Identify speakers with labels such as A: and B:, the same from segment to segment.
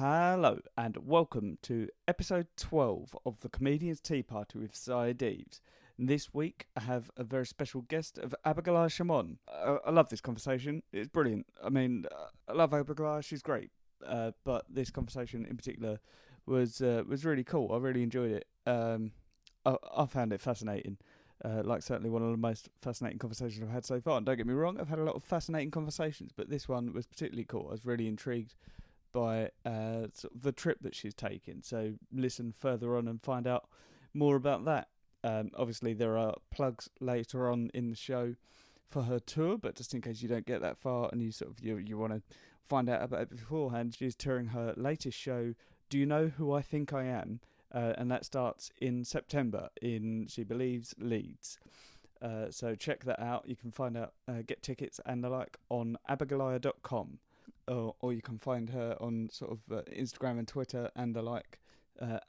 A: Hello and welcome to episode 12 of the Comedian's Tea Party with Deaves. This week I have a very special guest of Abigoliah Schamaun. I love this conversation, it's brilliant. I mean, I love Abigoliah, she's great. But this conversation in particular was really cool. I really enjoyed it. I found it fascinating. Certainly one of the most fascinating conversations I've had so far. And don't get me wrong, I've had a lot of fascinating conversations, but this one was particularly cool. I was really intrigued by sort of the trip that she's taken. So listen further on and find out more about that. Obviously, there are plugs later on in the show for her tour, but just in case you don't get that far and you want to find out about it beforehand, she's touring her latest show, Do You Know Who I Think I Am? And that starts in September in, she believes, Leeds. So check that out. You can find out, get tickets and the like on abigoliah.com. Or you can find her on sort of Instagram and Twitter and the like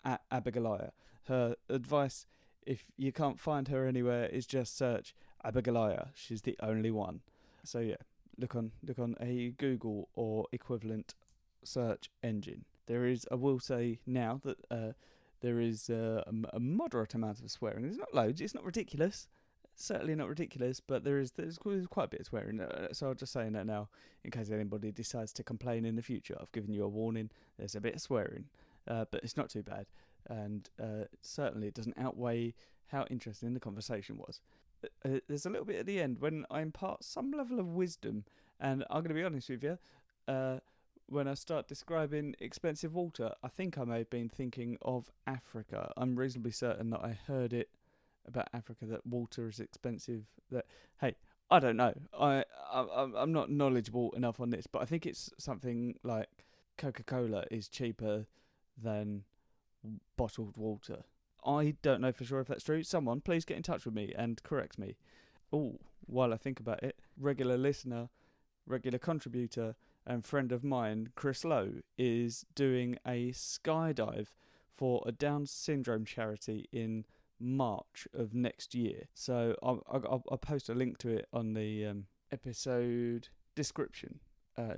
A: at Abigoliah. Her advice, if you can't find her anywhere, is just search Abigoliah. She's the only one. So yeah, look on a Google or equivalent search engine. There is, I will say now that there is a moderate amount of swearing. There's not loads. It's not ridiculous. Certainly not ridiculous, but there's quite a bit of swearing. So I'll just say that now, in case anybody decides to complain in the future. I've given you a warning. There's a bit of swearing, but it's not too bad, and certainly it doesn't outweigh how interesting the conversation was. There's a little bit at the end when I impart some level of wisdom, and I'm going to be honest with you. When I start describing expensive water, I think I may have been thinking of Africa. I'm reasonably certain that I heard it about Africa, that water is expensive. That, hey, I don't know. I'm not knowledgeable enough on this, but I think it's something like Coca-Cola is cheaper than bottled water. I don't know for sure if that's true. Someone please get in touch with me and correct me. Oh, while I think about it, regular listener, regular contributor and friend of mine, Chris Lowe, is doing a skydive for a Down syndrome charity in March of next year. So I'll post a link to it on the episode description.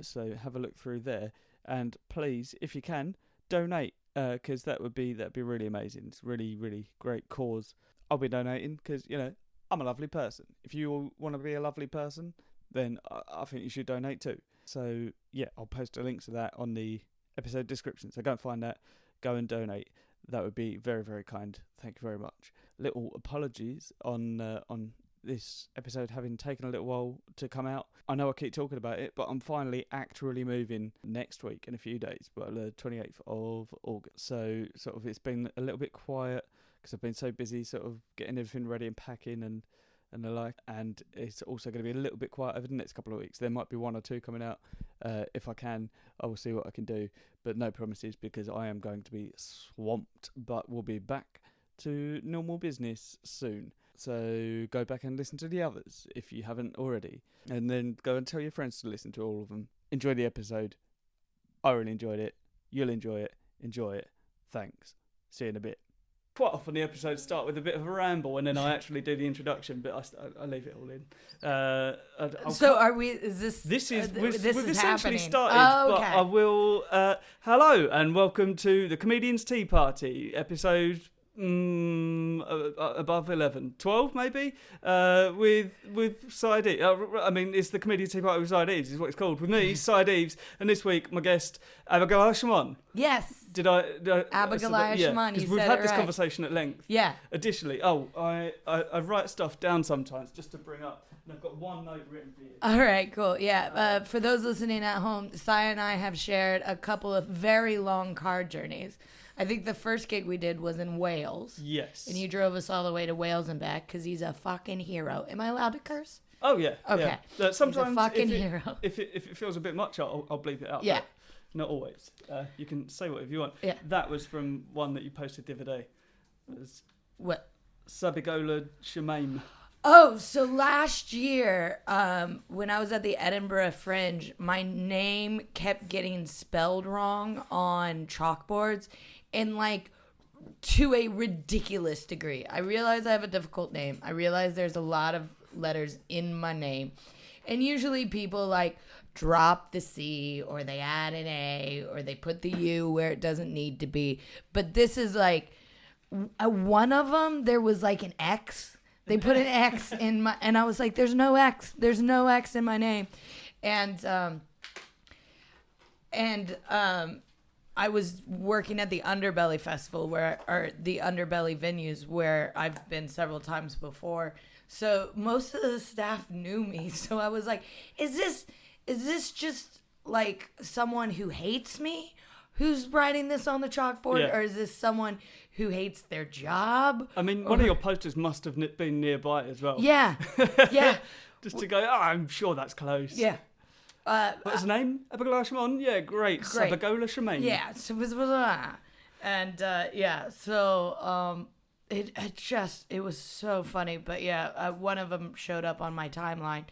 A: So have a look through there, and please, if you can, donate, because that'd be really amazing. It's really, really great cause. I'll be donating because I'm a lovely person. If you all want to be a lovely person, then I think you should donate too. So yeah, I'll post a link to that on the episode description. So go and find that. Go and donate. That would be very, very kind. Thank you very much. Little apologies on this episode having taken a little while to come out. I know I keep talking about it, but I'm finally actually moving next week in a few days, but the 28th of August. So sort of it's been a little bit quiet because I've been so busy sort of getting everything ready and packing and the like. And it's also going to be a little bit quiet over the next couple of weeks. There might be one or two coming out. If I can, I will see what I can do. But no promises because I am going to be swamped. But we'll be back to normal business soon. So go back and listen to the others if you haven't already. And then go and tell your friends to listen to all of them. Enjoy the episode. I really enjoyed it. You'll enjoy it. Enjoy it. Thanks. See you in a bit. Quite often the episodes start with a bit of a ramble and then I actually do the introduction, but I leave it all in.
B: Are we? Is this?
A: We've essentially
B: happening.
A: started,
B: oh, okay.
A: But I will. Hello and welcome to the Comedian's Tea Party, episode above 11, 12 maybe, with Side Eves. I mean, it's the Comedian's Tea Party with Side Eves is what it's called. With me, Side Eves, and this week my guest Abigoliah Schamaun.
B: Yes.
A: Did I
B: Abigoliah Schamaun,
A: because
B: you
A: we've
B: said
A: had
B: it
A: this
B: right.
A: conversation at length.
B: Yeah.
A: Additionally, I write stuff down sometimes just to bring up, and I've got one note written for you.
B: All right, cool. Yeah. For those listening at home, Sai and I have shared a couple of very long car journeys. I think the first gig we did was in Wales.
A: Yes.
B: And you drove us all the way to Wales and back because he's a fucking hero. Am I allowed to curse?
A: Oh yeah.
B: Okay.
A: Yeah. Sometimes
B: he's a fucking hero.
A: If it feels a bit much, I'll bleep it out.
B: Yeah.
A: Not always. You can say whatever you want.
B: Yeah.
A: That was from one that you posted the other day. It was
B: What?
A: Abigoliah Schamaun.
B: Oh, so last year, when I was at the Edinburgh Fringe, my name kept getting spelled wrong on chalkboards, and to a ridiculous degree. I realize I have a difficult name. I realize there's a lot of letters in my name. And usually people drop the C or they add an A or they put the U where it doesn't need to be. But this is like one of them. There was like an X. They put an X in my, and I was like, "There's no X. There's no X in my name," and I was working at the Underbelly Festival or the Underbelly venues where I've been several times before. So most of the staff knew me. So I was like, is this just like someone who hates me who's writing this on the chalkboard?
A: Yeah.
B: Or is this someone who hates their job?
A: I mean, one of your posters must have been nearby as well.
B: Yeah. Yeah.
A: Just to go, I'm sure that's close.
B: Yeah.
A: What's the name? Abigoliah Schamaun? Yeah, great. Abigoliah Schamaun.
B: Yeah. So, and so it was so funny. But yeah, one of them showed up on my timeline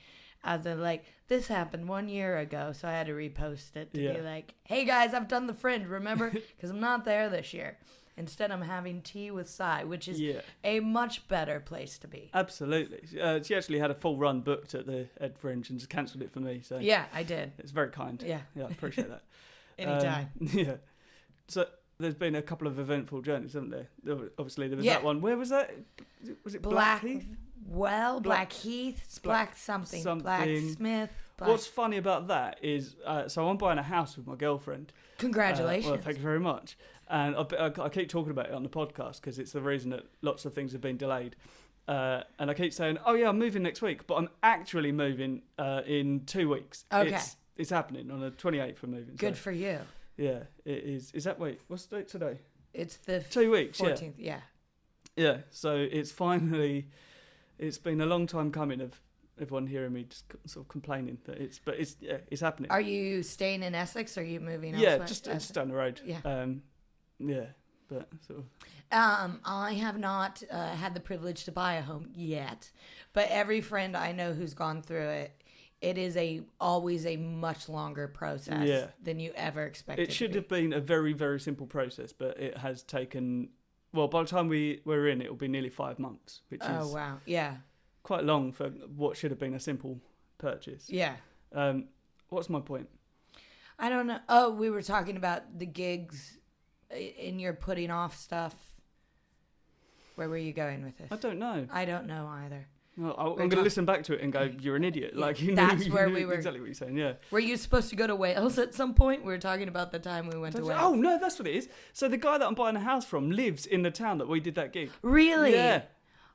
B: as in like, this happened 1 year ago. So I had to repost it to be like, hey guys, I've done the Fringe, remember? Because I'm not there this year. Instead, I'm having tea with Cy, which is a much better place to be.
A: Absolutely. She actually had a full run booked at the Ed Fringe and just cancelled it for me. So
B: yeah, I did.
A: It's very kind.
B: Yeah.
A: Yeah, I appreciate that.
B: Anytime.
A: Yeah. So there's been a couple of eventful journeys, haven't there? Obviously, there was
B: Yeah.
A: that one. Where was that? Was it Blackheath?
B: Blackheath, Black something. Blacksmith.
A: What's funny about that is, so I'm buying a house with my girlfriend.
B: Congratulations.
A: Well, thank you very much. And I keep talking about it on the podcast because it's the reason that lots of things have been delayed. And I keep saying, oh yeah, I'm moving next week, but I'm actually moving in 2 weeks.
B: Okay.
A: It's happening on the 28th we're moving.
B: Good for you.
A: Yeah, it is. Is that, wait, what's the date today?
B: It's the
A: 2 weeks,
B: 14th, yeah.
A: Yeah, so it's finally, it's been a long time coming of everyone hearing me just sort of complaining that it's happening.
B: Are you staying in Essex or are you moving
A: elsewhere?
B: elsewhere?
A: Just down the road.
B: Yeah.
A: Yeah, but sort of.
B: I have not had the privilege to buy a home yet, but every friend I know who's gone through it, it is always a much longer process than you ever expected.
A: It should have been a very, very simple process, but it has taken, well, by the time we're in, it will be nearly 5 months, which is
B: wow, yeah,
A: quite long for what should have been a simple purchase.
B: Yeah.
A: What's my point?
B: I don't know. Oh, we were talking about the gigs and you're putting off stuff. Where were you going with this?
A: I don't know.
B: I don't know either.
A: Well, I'm going to listen back to it and go, you're an idiot. Like,
B: that's where we were.
A: Exactly what you're saying, yeah.
B: Were you supposed to go to Wales at some point? We were talking about the time we went to Wales.
A: Oh, no, that's what it is. So the guy that I'm buying a house from lives in the town that we did that gig.
B: Really?
A: Yeah.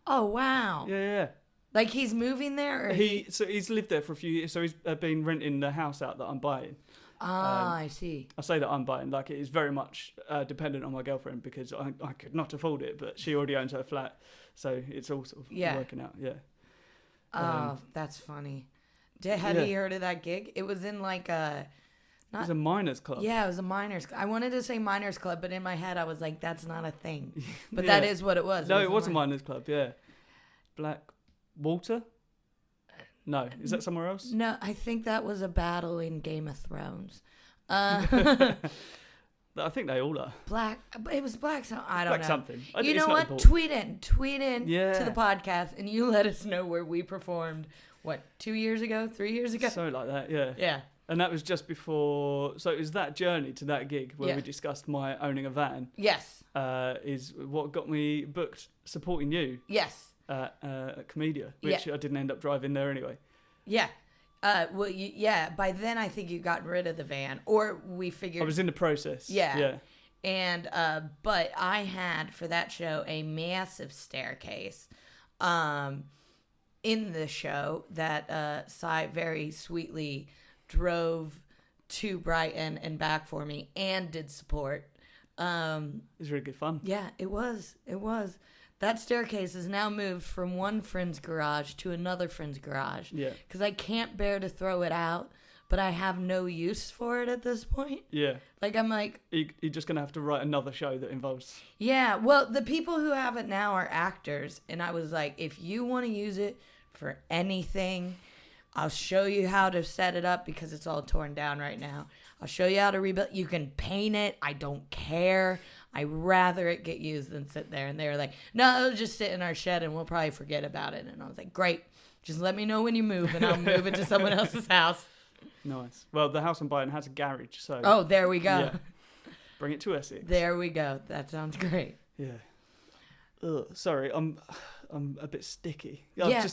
B: Oh, wow.
A: Yeah.
B: Like he's moving there? Or
A: So he's lived there for a few years, so he's been renting the house out that I'm buying.
B: I see.
A: I say that I'm buying, like it is very much dependent on my girlfriend because I could not afford it, but she already owns her flat, so it's all sort of working out, yeah.
B: Oh, that's funny. Had he heard of that gig? It was in like a...
A: It was a miners club.
B: Yeah, it was a miners club. I wanted to say miners club, but in my head I was like, that's not a thing. But that is what it was.
A: No, it was a miners club, yeah. Black Water? No, is that somewhere else?
B: No, I think that was a battle in Game of Thrones.
A: I think they all are.
B: It was Black. I don't know.
A: Something.
B: You know what?
A: Important.
B: Tweet in to the podcast, and you let us know where we performed. What, 2 years ago, 3 years ago?
A: Something like that. Yeah.
B: Yeah.
A: And that was just before. So it was that journey to that gig where we discussed my owning a van.
B: Yes.
A: Is what got me booked supporting you.
B: Yes.
A: At Comedia, which I didn't end up driving there anyway.
B: Yeah. By then I think you got rid of the van, or we figured...
A: I was in the process. Yeah.
B: And, but I had, for that show, a massive staircase in the show that Cy very sweetly drove to Brighton and back for me and did support.
A: It was really good fun.
B: Yeah, it was. That staircase is now moved from one friend's garage to another friend's garage.
A: Yeah.
B: Because I can't bear to throw it out, but I have no use for it at this point.
A: Yeah.
B: Like, I'm like...
A: You're just going to have to write another show that involves...
B: Yeah, well, the people who have it now are actors. And I was like, if you want to use it for anything, I'll show you how to set it up because it's all torn down right now. I'll show you how to rebuild. You can paint it. I don't care. I'd rather it get used than sit there. And they were like, no, it'll just sit in our shed and we'll probably forget about it. And I was like, great. Just let me know when you move and I'll move it to someone else's house.
A: Nice. Well, the house I'm buying has a garage, so...
B: Oh, there we go.
A: Yeah. Bring it to Essex.
B: There we go. That sounds great.
A: Yeah. Ugh, sorry, I'm a bit sticky.
B: Yeah.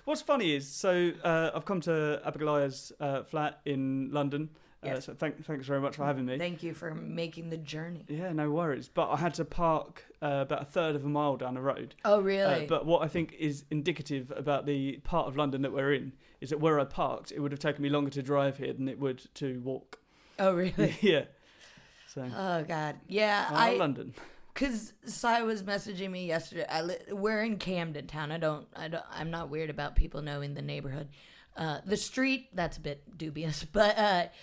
A: What's funny is, so I've come to Abigoliah's flat in London.
B: Yes.
A: So thanks very much for having me.
B: Thank you for making the journey.
A: Yeah, no worries. But I had to park about a third of a mile down the road.
B: Oh, really?
A: But what I think is indicative about the part of London that we're in is that where I parked, it would have taken me longer to drive here than it would to walk.
B: Oh, really?
A: Yeah. So.
B: Oh, God. Yeah,
A: London.
B: Because Sai was messaging me yesterday. We're in Camden town. I'm not weird about people knowing the neighborhood. The street, that's a bit dubious, but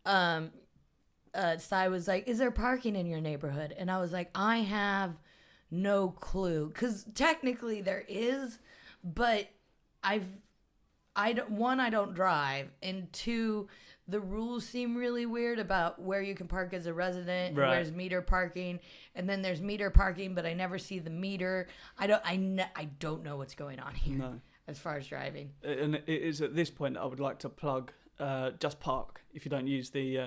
B: Sai was like, is there parking in your neighborhood? And I was like, I have no clue. Because technically there is, but I don't drive. And two, the rules seem really weird about where you can park as a resident and where's meter parking. And then there's meter parking, but I never see the meter. I don't know what's going on here as far as driving.
A: And it is at this point that I would like to plug Just Park. If you don't use the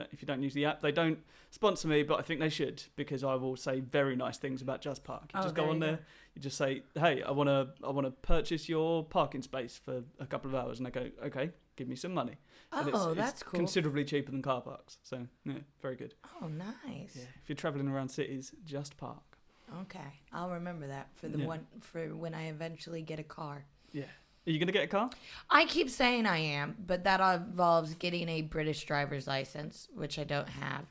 A: app, they don't sponsor me, but I think they should, because I will say very nice things about Just Park. You just go on there, you just say, hey, I want to purchase your parking space for a couple of hours, and they go, okay, give me some money. And
B: that's cool.
A: Considerably cheaper than car parks, so yeah, very good.
B: Oh, nice.
A: Yeah, if you're travelling around cities, Just Park.
B: Okay, I'll remember that for when I eventually get a car.
A: Yeah. Are you going to get a car?
B: I keep saying I am, but that involves getting a British driver's license, which I don't have.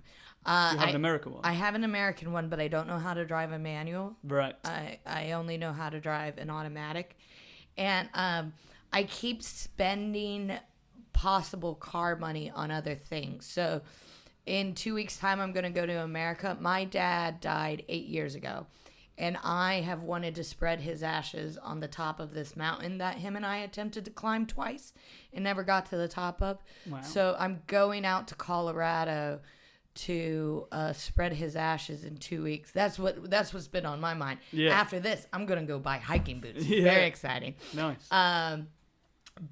A: Do you have an American one?
B: I have an American one, but I don't know how to drive a manual.
A: Right.
B: I only know how to drive an automatic. And I keep spending possible car money on other things. So in 2 weeks' time, I'm going to go to America. My dad died 8 years ago. And I have wanted to spread his ashes on the top of this mountain that him and I attempted to climb twice and never got to the top of.
A: Wow.
B: So I'm going out to Colorado to spread his ashes in 2 weeks. That's what's been on my mind.
A: Yeah.
B: After this, I'm going to go buy hiking boots.
A: Yeah.
B: Very exciting.
A: Nice.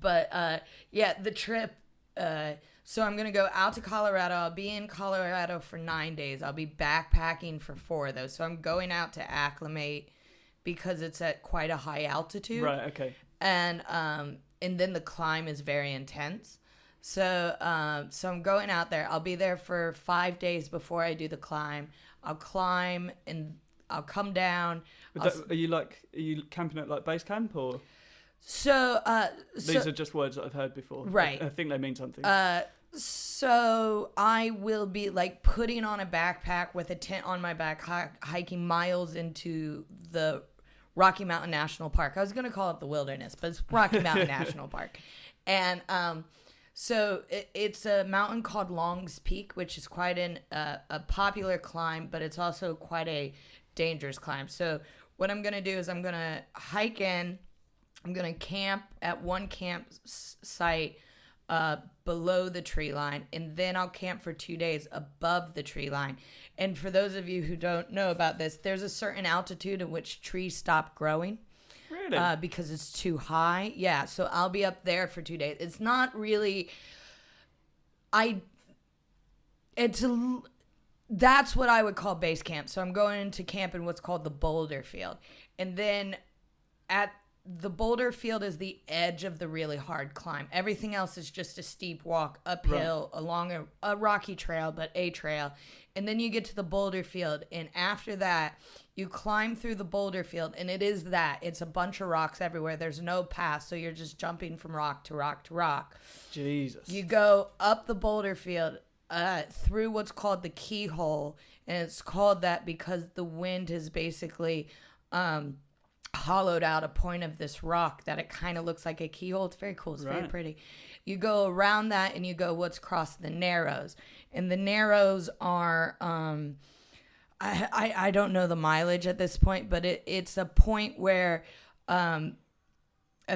B: The trip... So I'm going to go out to Colorado. I'll be in Colorado for 9 days. I'll be backpacking for 4 of those. So I'm going out to acclimate because it's at quite a high altitude.
A: Right, okay.
B: And then the climb is very intense. So I'm going out there. I'll be there for 5 days before I do the climb. I'll climb and I'll come down.
A: Are you camping at like base camp or?
B: So
A: these are just words that I've heard before.
B: Right.
A: I think they mean something.
B: So I will be like putting on a backpack with a tent on my back, hiking miles into the Rocky Mountain National Park. I was going to call it the wilderness, but it's Rocky Mountain National Park. And so it's a mountain called Long's Peak, which is quite a popular climb, but it's also quite a dangerous climb. So what I'm going to do is I'm going to hike in. I'm going to camp at one campsite below the tree line, and then I'll camp for 2 days above the tree line. And for those of you who don't know about this, there's a certain altitude at which trees stop growing.
A: Really?
B: Because it's too high. Yeah, so I'll be up there for 2 days. It's not really... That's what I would call base camp. So I'm going to camp in what's called the boulder field. And then the boulder field is the edge of the really hard climb. Everything else is just a steep walk uphill along a rocky trail, but a trail. And then you get to the boulder field. And after that, you climb through the boulder field. And it's a bunch of rocks everywhere. There's no path. So you're just jumping from rock to rock to rock.
A: Jesus.
B: You go up the boulder field through what's called the Keyhole. And it's called that because the wind has basically... hollowed out a point of this rock that it kind of looks like a keyhole. It's very cool. It's very pretty. You go around that and you go what's crossed the Narrows. And the Narrows are, I don't know the mileage at this point, but it's a point where a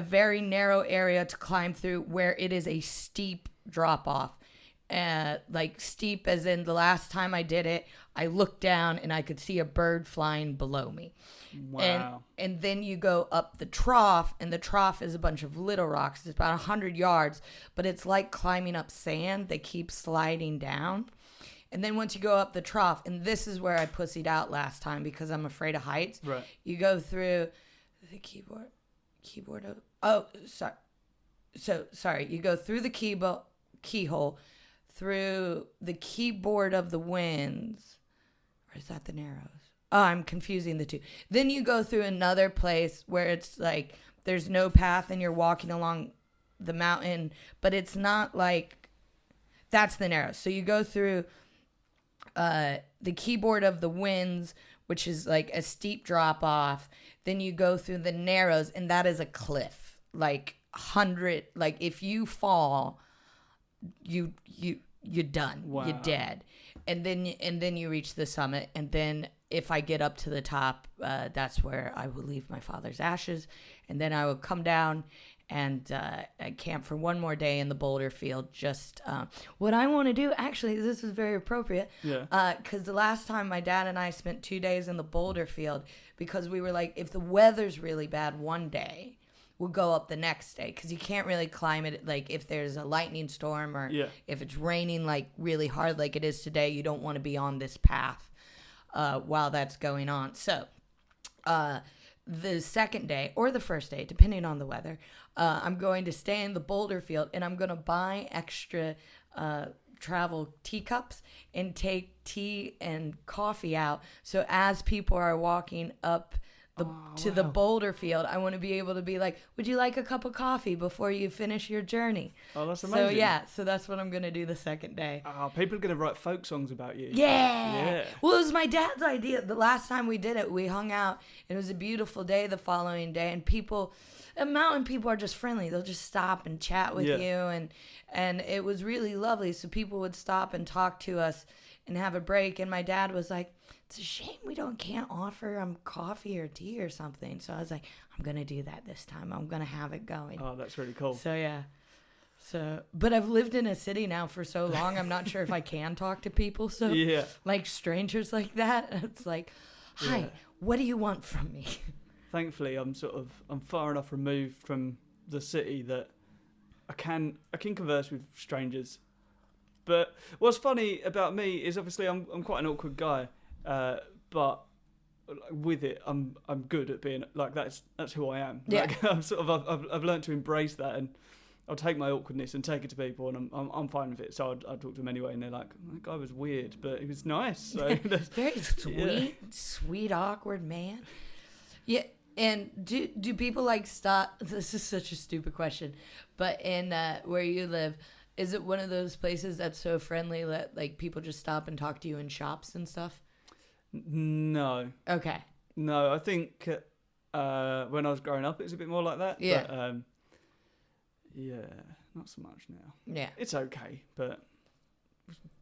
B: very narrow area to climb through where it is a steep drop off. like steep as in the last time I did it, I looked down and I could see a bird flying below me.
A: Wow.
B: And then you go up the trough, and the trough is a bunch of little rocks. It's about 100 yards, but it's like climbing up sand. They keep sliding down. And then once you go up the trough, and this is where I pussied out last time because I'm afraid of heights.
A: Right.
B: You go through the keyboard of, oh, sorry. So, sorry. You go through the keyhole, through the keyboard of the winds. Or is that the narrows? Oh, I'm confusing the two. Then you go through another place where it's like there's no path and you're walking along the mountain, but it's not like that's the narrows. So you go through the keyboard of the winds, which is like a steep drop off. Then you go through the narrows, and that is a cliff. Like 100, like if you fall, you're done.
A: Wow.
B: You're dead. And then you reach the summit, and then if I get up to the top, that's where I will leave my father's ashes, and then I will come down and camp for one more day in the boulder field. Just what I want to do, actually, this is very appropriate.
A: Yeah.
B: Because the last time my dad and I spent 2 days in the boulder field, because we were like, if the weather's really bad one day, we'll go up the next day, because you can't really climb it. Like if there's a lightning storm or if it's raining like really hard like it is today, you don't want to be on this path while that's going on. So the second day or the first day, depending on the weather, I'm going to stay in the boulder field, and I'm going to buy extra travel teacups and take tea and coffee out. So as people are walking up the boulder field, I want to be able to be like, would you like a cup of coffee before you finish your journey?
A: Oh, that's amazing.
B: So that's what I'm going to do the second day.
A: Oh, people are going to write folk songs about you.
B: Yeah. Well, it was my dad's idea. The last time we did it, we hung out, and it was a beautiful day the following day, and mountain people are just friendly. They'll just stop and chat with you, and it was really lovely. So people would stop and talk to us and have a break, and my dad was like, it's a shame we can't offer them coffee or tea or something. So I was like, I'm going to do that this time. I'm going to have it going.
A: Oh, that's really cool.
B: So, yeah. But I've lived in a city now for so long, I'm not sure if I can talk to people. So, like strangers like that, it's like, hi, what do you want from me?
A: Thankfully, I'm far enough removed from the city that I can converse with strangers. But what's funny about me is obviously I'm quite an awkward guy. But with it, I'm good at being like that's who I am.
B: Yeah.
A: Like, I've learned to embrace that, and I'll take my awkwardness and take it to people, and I'm fine with it. So I talk to them anyway, and they're like, that guy was weird, but he was nice. So
B: very sweet, awkward man. Yeah. And do people like stop? This is such a stupid question, but in where you live, is it one of those places that's so friendly that like people just stop and talk to you in shops and stuff?
A: No.
B: Okay.
A: No, I think when I was growing up, it was a bit more like that.
B: Yeah.
A: But, not so much now.
B: Yeah.
A: It's okay, but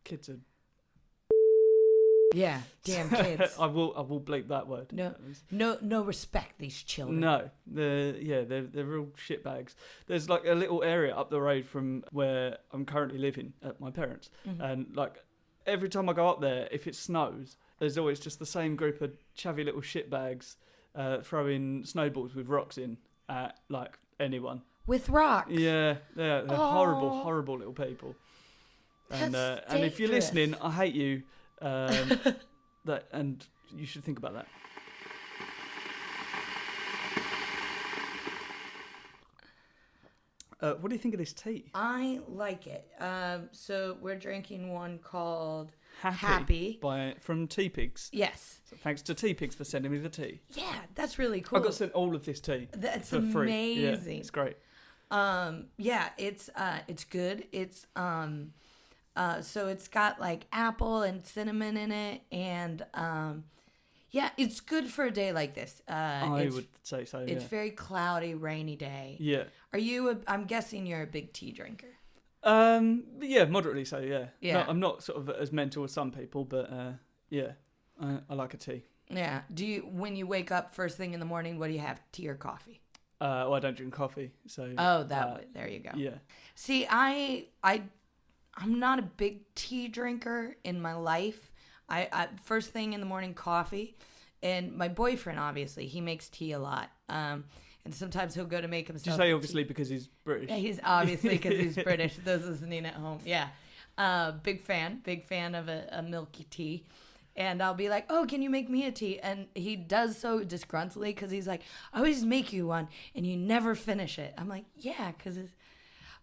A: kids are.
B: Yeah, damn kids.
A: I will bleep that word.
B: No respect these children.
A: No, they're real shitbags. There's like a little area up the road from where I'm currently living at my parents', and like every time I go up there, if it snows, there's always just the same group of chavvy little shitbags throwing snowballs with rocks in at like anyone.
B: With rocks?
A: Yeah, they're horrible little people. And if you're listening, I hate you. And you should think about that. What do you think of this tea?
B: I like it. So we're drinking one called
A: Happy from Tea Pigs.
B: Yes.
A: So thanks to Tea Pigs for sending me the tea.
B: Yeah, that's really cool.
A: I got sent all of this tea.
B: That's
A: for free.
B: amazing.
A: Yeah, it's great.
B: It's good. It's so it's got like apple and cinnamon in it, and it's good for a day like this.
A: I would say so.
B: It's very cloudy, rainy day.
A: Yeah.
B: Are you? I'm guessing you're a big tea drinker.
A: Yeah, moderately so. Yeah.
B: Yeah.
A: No, I'm not sort of as mental as some people, but I like a tea.
B: Yeah. Do you, when you wake up first thing in the morning, what do you have? Tea or coffee?
A: Well, I don't drink coffee, so.
B: There you go.
A: Yeah.
B: See, I I'm not a big tea drinker in my life. I first thing in the morning, coffee. And my boyfriend, obviously, he makes tea a lot. And sometimes he'll go to make himself.
A: Did you say obviously because he's British?
B: Yeah, he's obviously because he's British. Those listening at home. Yeah. Big fan of a milky tea. And I'll be like, oh, can you make me a tea? And he does so disgruntledly because he's like, I always make you one and you never finish it. I'm like, yeah, because it's...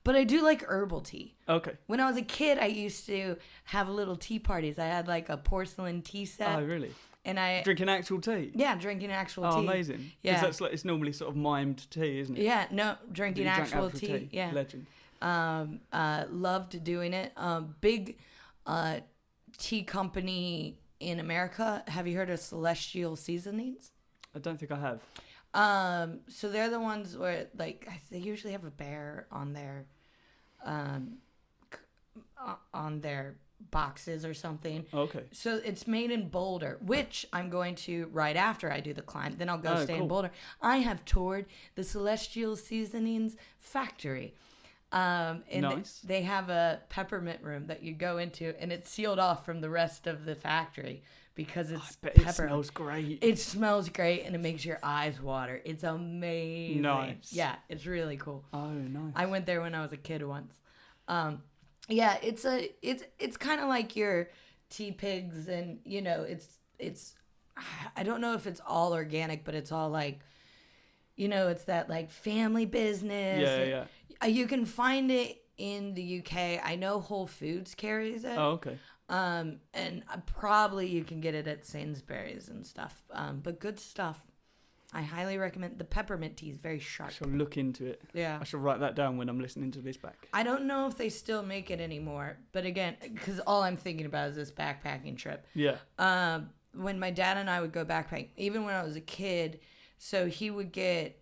B: But I do like herbal tea.
A: Okay.
B: When I was a kid, I used to have little tea parties. I had like a porcelain tea set.
A: Oh, really?
B: And I...
A: Drinking actual tea?
B: Yeah, drinking actual tea.
A: Oh, amazing.
B: Yeah.
A: Because that's like, it's normally sort of mimed tea, isn't it?
B: Yeah, no, drinking actual tea. Yeah.
A: Legend.
B: Loved doing it. Big tea company in America. Have you heard of Celestial Seasonings?
A: I don't think I have.
B: So they're the ones where like they usually have a bear on their boxes or something.
A: Okay.
B: So it's made in Boulder, which I'm going to right after I do the climb. Then I'll go stay in Boulder. I have toured the Celestial Seasonings factory. And
A: nice.
B: They have a peppermint room that you go into, and it's sealed off from the rest of the factory because it's
A: It smells great.
B: It smells great, and it makes your eyes water. It's amazing.
A: Nice.
B: Yeah, it's really cool.
A: Oh, nice.
B: I went there when I was a kid once. Yeah, it's kind of like your tea pigs, and you know, it's I don't know if it's all organic, but it's all like, you know, it's that like family business.
A: Yeah.
B: You can find it in the UK. I know Whole Foods carries it.
A: Oh, okay.
B: And probably you can get it at Sainsbury's and stuff. But good stuff. I highly recommend. The peppermint tea is very sharp.
A: I shall look into it.
B: Yeah.
A: I shall write that down when I'm listening to this back.
B: I don't know if they still make it anymore. But again, because all I'm thinking about is this backpacking trip.
A: Yeah.
B: When my dad and I would go backpacking, even when I was a kid, so he would get...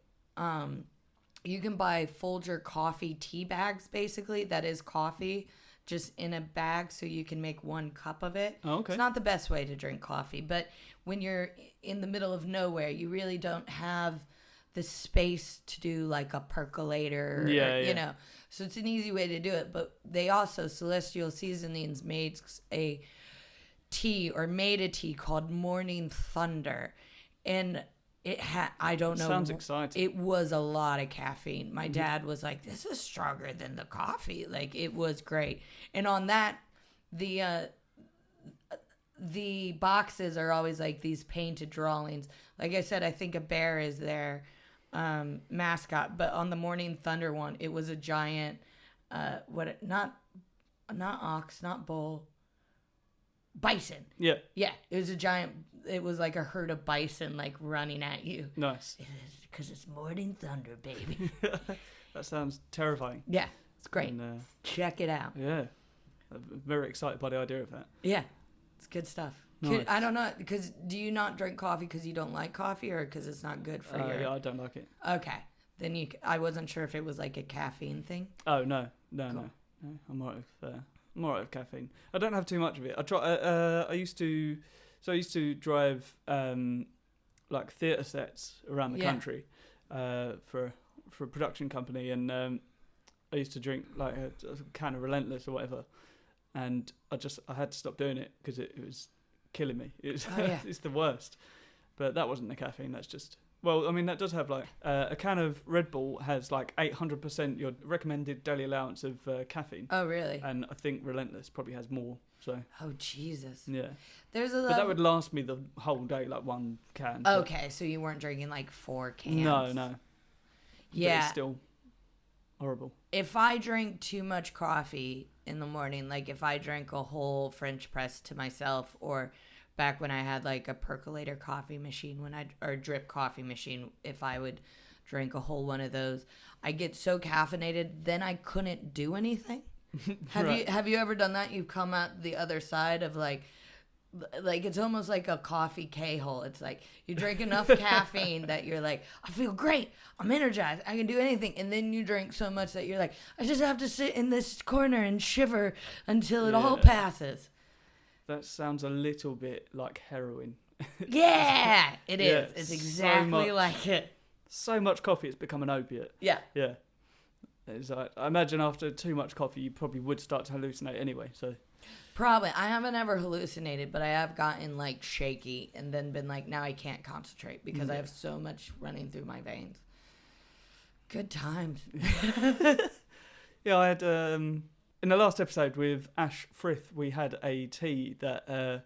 B: you can buy Folger coffee tea bags, basically. That is coffee, just in a bag, so you can make 1 cup of it.
A: Oh, okay.
B: It's not the best way to drink coffee, but when you're in the middle of nowhere, you really don't have the space to do like a percolator. You know. So it's an easy way to do it. But they also, Celestial Seasonings made a tea called Morning Thunder. And... I don't know.
A: Sounds exciting.
B: It was a lot of caffeine. My dad was like, this is stronger than the coffee. Like, it was great. And on that, the boxes are always like these painted drawings. Like I said, I think a bear is their mascot. But on the Morning Thunder one, it was a giant, not ox, not bull, bison.
A: Yeah.
B: Yeah, it was a giant... It was like a herd of bison, like, running at you.
A: Nice.
B: Because it's Morning Thunder, baby.
A: That sounds terrifying.
B: Yeah, it's great.
A: And,
B: check it out.
A: Yeah. I'm very excited by the idea of that.
B: Yeah, it's good stuff.
A: Nice.
B: I don't know, because do you not drink coffee because you don't like coffee or because it's not good for you?
A: Yeah, I don't like it.
B: Okay. Then I wasn't sure if it was like a caffeine thing.
A: Oh, no. I'm all right with caffeine. I don't have too much of it. I used to drive like theatre sets around the country for a production company, and I used to drink like a can of Relentless or whatever, and I had to stop doing it because it was killing me. It's the worst. But that wasn't the caffeine. That's just... Well, I mean, that does have like a can of Red Bull has like 800% your recommended daily allowance of caffeine.
B: Oh, really?
A: And I think Relentless probably has more. So.
B: Oh, Jesus.
A: Yeah.
B: But
A: that would last me the whole day, like 1 can.
B: Okay, so you weren't drinking like 4 cans.
A: No.
B: Yeah.
A: But it's still horrible.
B: If I drink too much coffee in the morning, like if I drank a whole French press to myself, or back when I had like a percolator coffee machine, or drip coffee machine, if I would drink a whole one of those, I get so caffeinated, then I couldn't do anything. Have you ever done that? You've come out the other side of like it's almost like a coffee Keyhole. It's like you drink enough caffeine that you're like, I feel great, I'm energized, I can do anything, and then you drink so much that you're like, I just have to sit in this corner and shiver until it all passes.
A: That sounds a little bit like heroin.
B: Yeah, it is.
A: Yeah,
B: it's exactly like it.
A: So much coffee, it's become an opiate.
B: Yeah.
A: Yeah. I imagine after too much coffee, you probably would start to hallucinate anyway. So
B: probably. I haven't ever hallucinated, but I have gotten like shaky and then been like, now I can't concentrate because I have so much running through my veins. Good times.
A: Yeah, I had in the last episode with Ash Frith, we had a tea that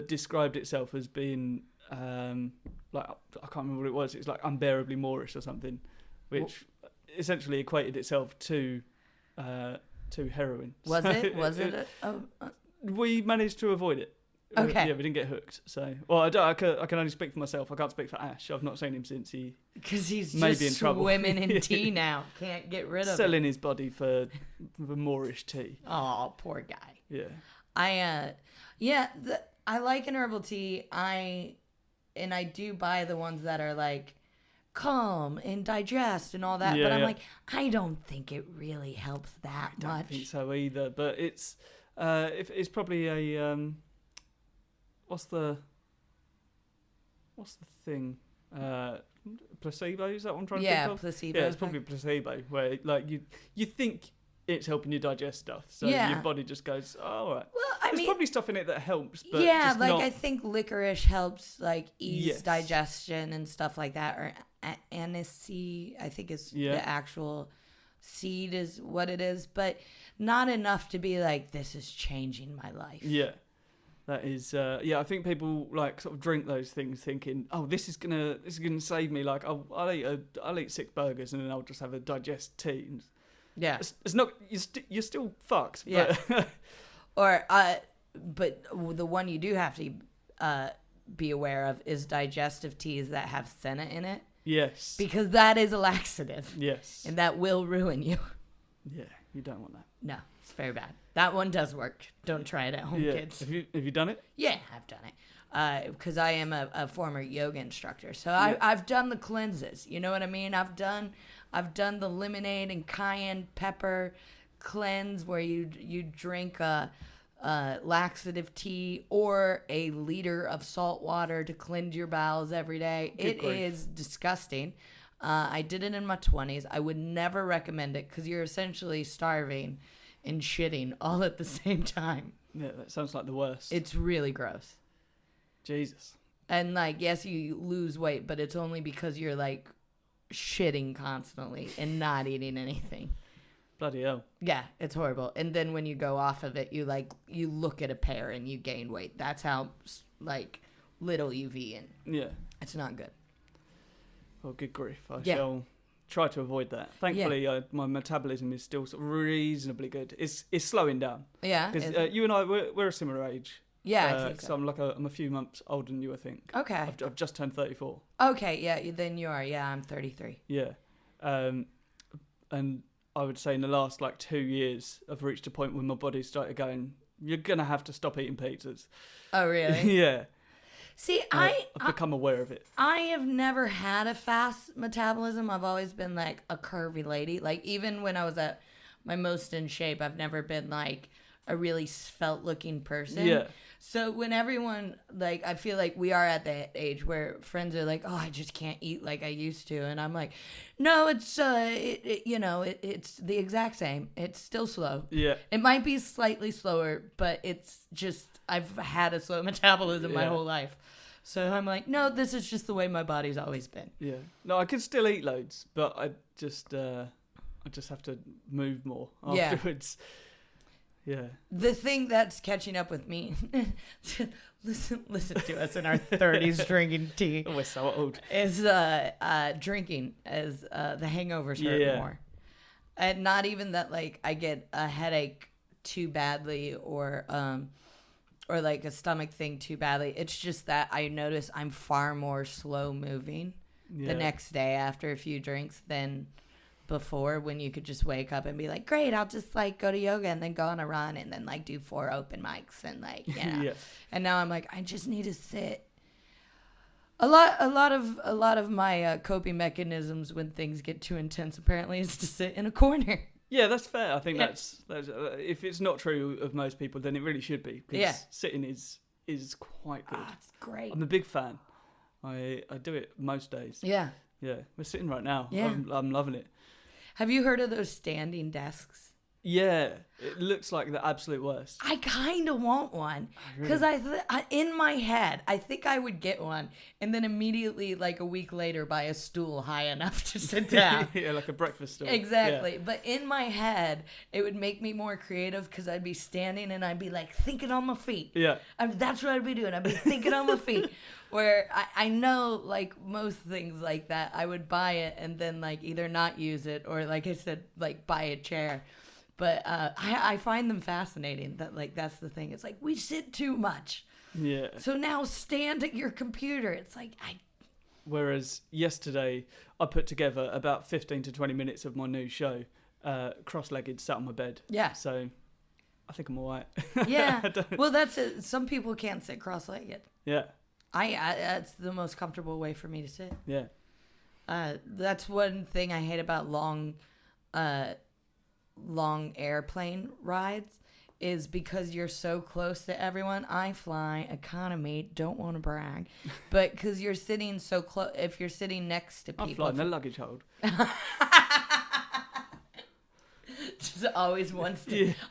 A: described itself as being like, I can't remember what it was. It's like unbearably Moorish or something, which essentially equated itself to heroin.
B: Was it? Was it?
A: We managed to avoid it.
B: Okay.
A: Yeah, we didn't get hooked. So, well, I can only speak for myself. I can't speak for Ash. I've not seen him since
B: because he's
A: may
B: just
A: be in trouble.
B: swimming in tea now. Can't get rid of
A: selling his body for Moorish tea.
B: Oh, poor guy.
A: Yeah.
B: I like an herbal tea. I do buy the ones that are like calm and digest and all that.
A: Yeah,
B: but I'm
A: yeah.
B: like, I don't think it really helps that
A: I don't
B: much.
A: think so either. But it's probably a what's the thing? Placebo, is that what I'm trying to think of?
B: Placebo.
A: Yeah, it's probably placebo, where like you think it's helping you digest stuff, so your body just goes, oh, all right.
B: Well,
A: There's probably stuff in it that helps, but
B: yeah,
A: just
B: like
A: not...
B: I think licorice helps like ease
A: Yes.
B: digestion and stuff like that. Or aniseed, I think is the actual seed is what it is, but not enough to be like, this is changing my life.
A: Yeah. That is, I think people like sort of drink those things thinking, oh, this is gonna save me. Like, I'll eat 6 burgers and then I'll just have a digest tea.
B: Yeah,
A: it's not. You're still fucked.
B: Yeah.
A: But
B: or but the one you do have to be aware of is digestive teas that have senna in it.
A: Yes.
B: Because that is a laxative.
A: Yes.
B: And that will ruin you.
A: Yeah, you don't want that.
B: No, it's very bad. That one does work. Don't try it at home, kids.
A: Have you done it?
B: Yeah, I've done it. Because I am a former yoga instructor, so I've done the cleanses. You know what I mean? I've done the lemonade and cayenne pepper cleanse where you drink a laxative tea or a liter of salt water to cleanse your bowels every day. It is disgusting. I did it in my 20s. I would never recommend it because you're essentially starving and shitting all at the same time.
A: Yeah, that sounds like the worst.
B: It's really gross.
A: Jesus.
B: And like, yes, you lose weight, but it's only because you're like shitting constantly and not eating anything.
A: Bloody hell.
B: Yeah, it's horrible. And then when you go off of it, you look at a pear and you gain weight. That's how like little you've eaten.
A: Yeah.
B: It's not good.
A: Well, good grief. I shall try to avoid that. Thankfully, my metabolism is still sort of reasonably good. It's slowing down.
B: Yeah.
A: Because you and I, we're a similar age.
B: Yeah, I think so.
A: So I'm a few months older than you, I think.
B: Okay.
A: I've just turned 34.
B: Okay, yeah, then you are. Yeah, I'm 33.
A: Yeah. And I would say in the last 2 years, I've reached a point where my body started going, you're going to have to stop eating pizzas.
B: Oh, really?
A: Yeah.
B: See,
A: I've become aware of it.
B: I have never had a fast metabolism. I've always been like a curvy lady. Like even when I was at my most in shape, I've never been like a really svelte looking person.
A: Yeah.
B: So when everyone I feel like we are at that age where friends are like, oh, I just can't eat like I used to, and I'm like, no, it's it's the exact same. It's still slow.
A: Yeah.
B: It might be slightly slower, but it's just I've had a slow metabolism my whole life. So I'm like, no, this is just the way my body's always been.
A: Yeah. No, I can still eat loads, but I just have to move more afterwards. Yeah.
B: The thing that's catching up with me, listen to us in our 30s drinking tea.
A: Oh, we're so old.
B: Is drinking as the hangovers hurt more. And not even that I get a headache too badly or like a stomach thing too badly. It's just that I notice I'm far more slow moving the next day after a few drinks than before, when you could just wake up and be like, great, I'll just go to yoga and then go on a run and then do 4 open mics and And now I'm like, I just need to sit. A lot of my coping mechanisms when things get too intense apparently is to sit in a corner.
A: Yeah, that's fair. I think that's if it's not true of most people, then it really should be, because sitting is quite good.
B: It's great.
A: I'm a big fan. I do it most days.
B: Yeah.
A: Yeah, we're sitting right now.
B: Yeah.
A: I'm loving it.
B: Have you heard of those standing desks?
A: Yeah, it looks like the absolute worst.
B: I kind of want one because in my head, I think I would get one and then immediately, like a week later, buy a stool high enough to sit down.
A: Yeah, like a breakfast stool.
B: Exactly.
A: Yeah.
B: But in my head, it would make me more creative because I'd be standing and I'd be like thinking on my feet.
A: Yeah.
B: That's what I'd be doing. I'd be thinking on my feet. Where I know, like, most things like that, I would buy it and then, like, either not use it or, like I said, like, buy a chair. But I find them fascinating. That, like, that's the thing. It's like, we sit too much.
A: Yeah.
B: So now stand at your computer. It's like,
A: Whereas yesterday, I put together about 15 to 20 minutes of my new show, cross-legged, sat on my bed.
B: Yeah.
A: So I think I'm all right.
B: Yeah. Well, that's it. Some people can't sit cross-legged.
A: Yeah.
B: That's the most comfortable way for me to sit.
A: Yeah.
B: That's one thing I hate about long airplane rides is because you're so close to everyone. I fly economy, don't want to brag, but because you're sitting so close, if you're sitting next to people.
A: I fly in the luggage hold.
B: Just always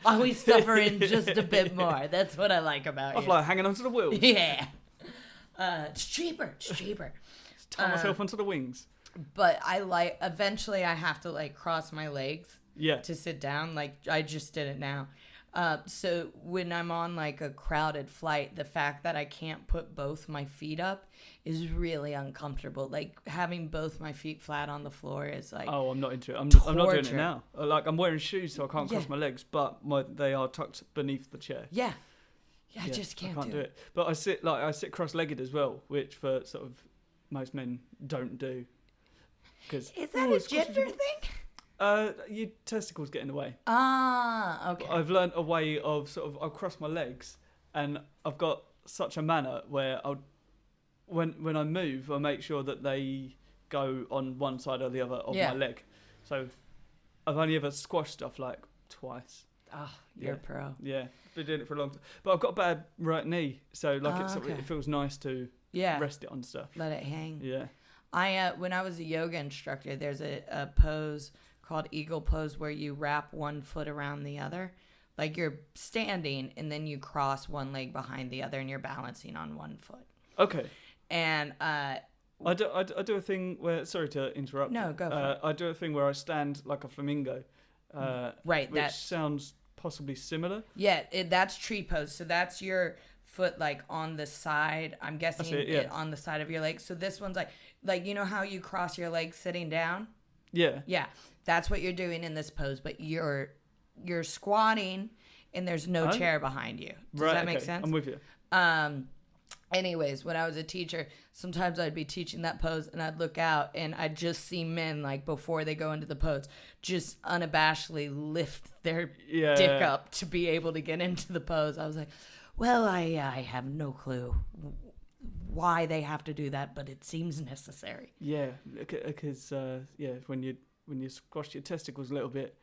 B: always suffering just a bit more. That's what I like about you.
A: I fly hanging onto the wheels.
B: Yeah. It's cheaper.
A: Tie myself onto the wings.
B: But eventually I have to, like, cross my legs.
A: Yeah.
B: To sit down. Like, I just did it now. So when I'm on, like, a crowded flight, the fact that I can't put both my feet up is really uncomfortable. Like, having both my feet flat on the floor is, like,
A: oh, I'm not into it. I'm not doing it now. Like, I'm wearing shoes so I can't cross my legs, but they are tucked beneath the chair.
B: Yeah. I just can't do it.
A: But I sit cross-legged as well, which for sort of most men don't do.
B: Is that a gender thing?
A: Your testicles get in the way.
B: Ah, okay.
A: I've learned a way of I'll cross my legs, and I've got such a manner where when I move, I make sure that they go on one side or the other of my leg. So I've only ever squashed stuff like twice.
B: Oh, you're a pro.
A: Yeah, been doing it for a long time. But I've got a bad right knee, so it feels nice to rest it on stuff.
B: Let it hang.
A: Yeah.
B: When I was a yoga instructor, there's a pose called eagle pose where you wrap one foot around the other. Like, you're standing and then you cross one leg behind the other and you're balancing on one foot.
A: Okay.
B: And
A: I do a thing where, sorry to interrupt.
B: No, go for it.
A: I do a thing where I stand like a flamingo.
B: Right.
A: Which sounds possibly similar.
B: Yeah, that's tree pose. So that's your foot, like, on the side. I'm guessing it on the side of your leg. So this one's like, you know how you cross your legs sitting down?
A: Yeah.
B: Yeah. That's what you're doing in this pose, but you're squatting and there's no chair behind you. Does that make sense?
A: I'm with you.
B: Anyways, when I was a teacher, sometimes I'd be teaching that pose and I'd look out and I'd just see men, like, before they go into the pose, just unabashedly lift their dick up to be able to get into the pose. I was like, well, I have no clue why they have to do that, but it seems necessary.
A: Yeah, because when you squash your testicles a little bit,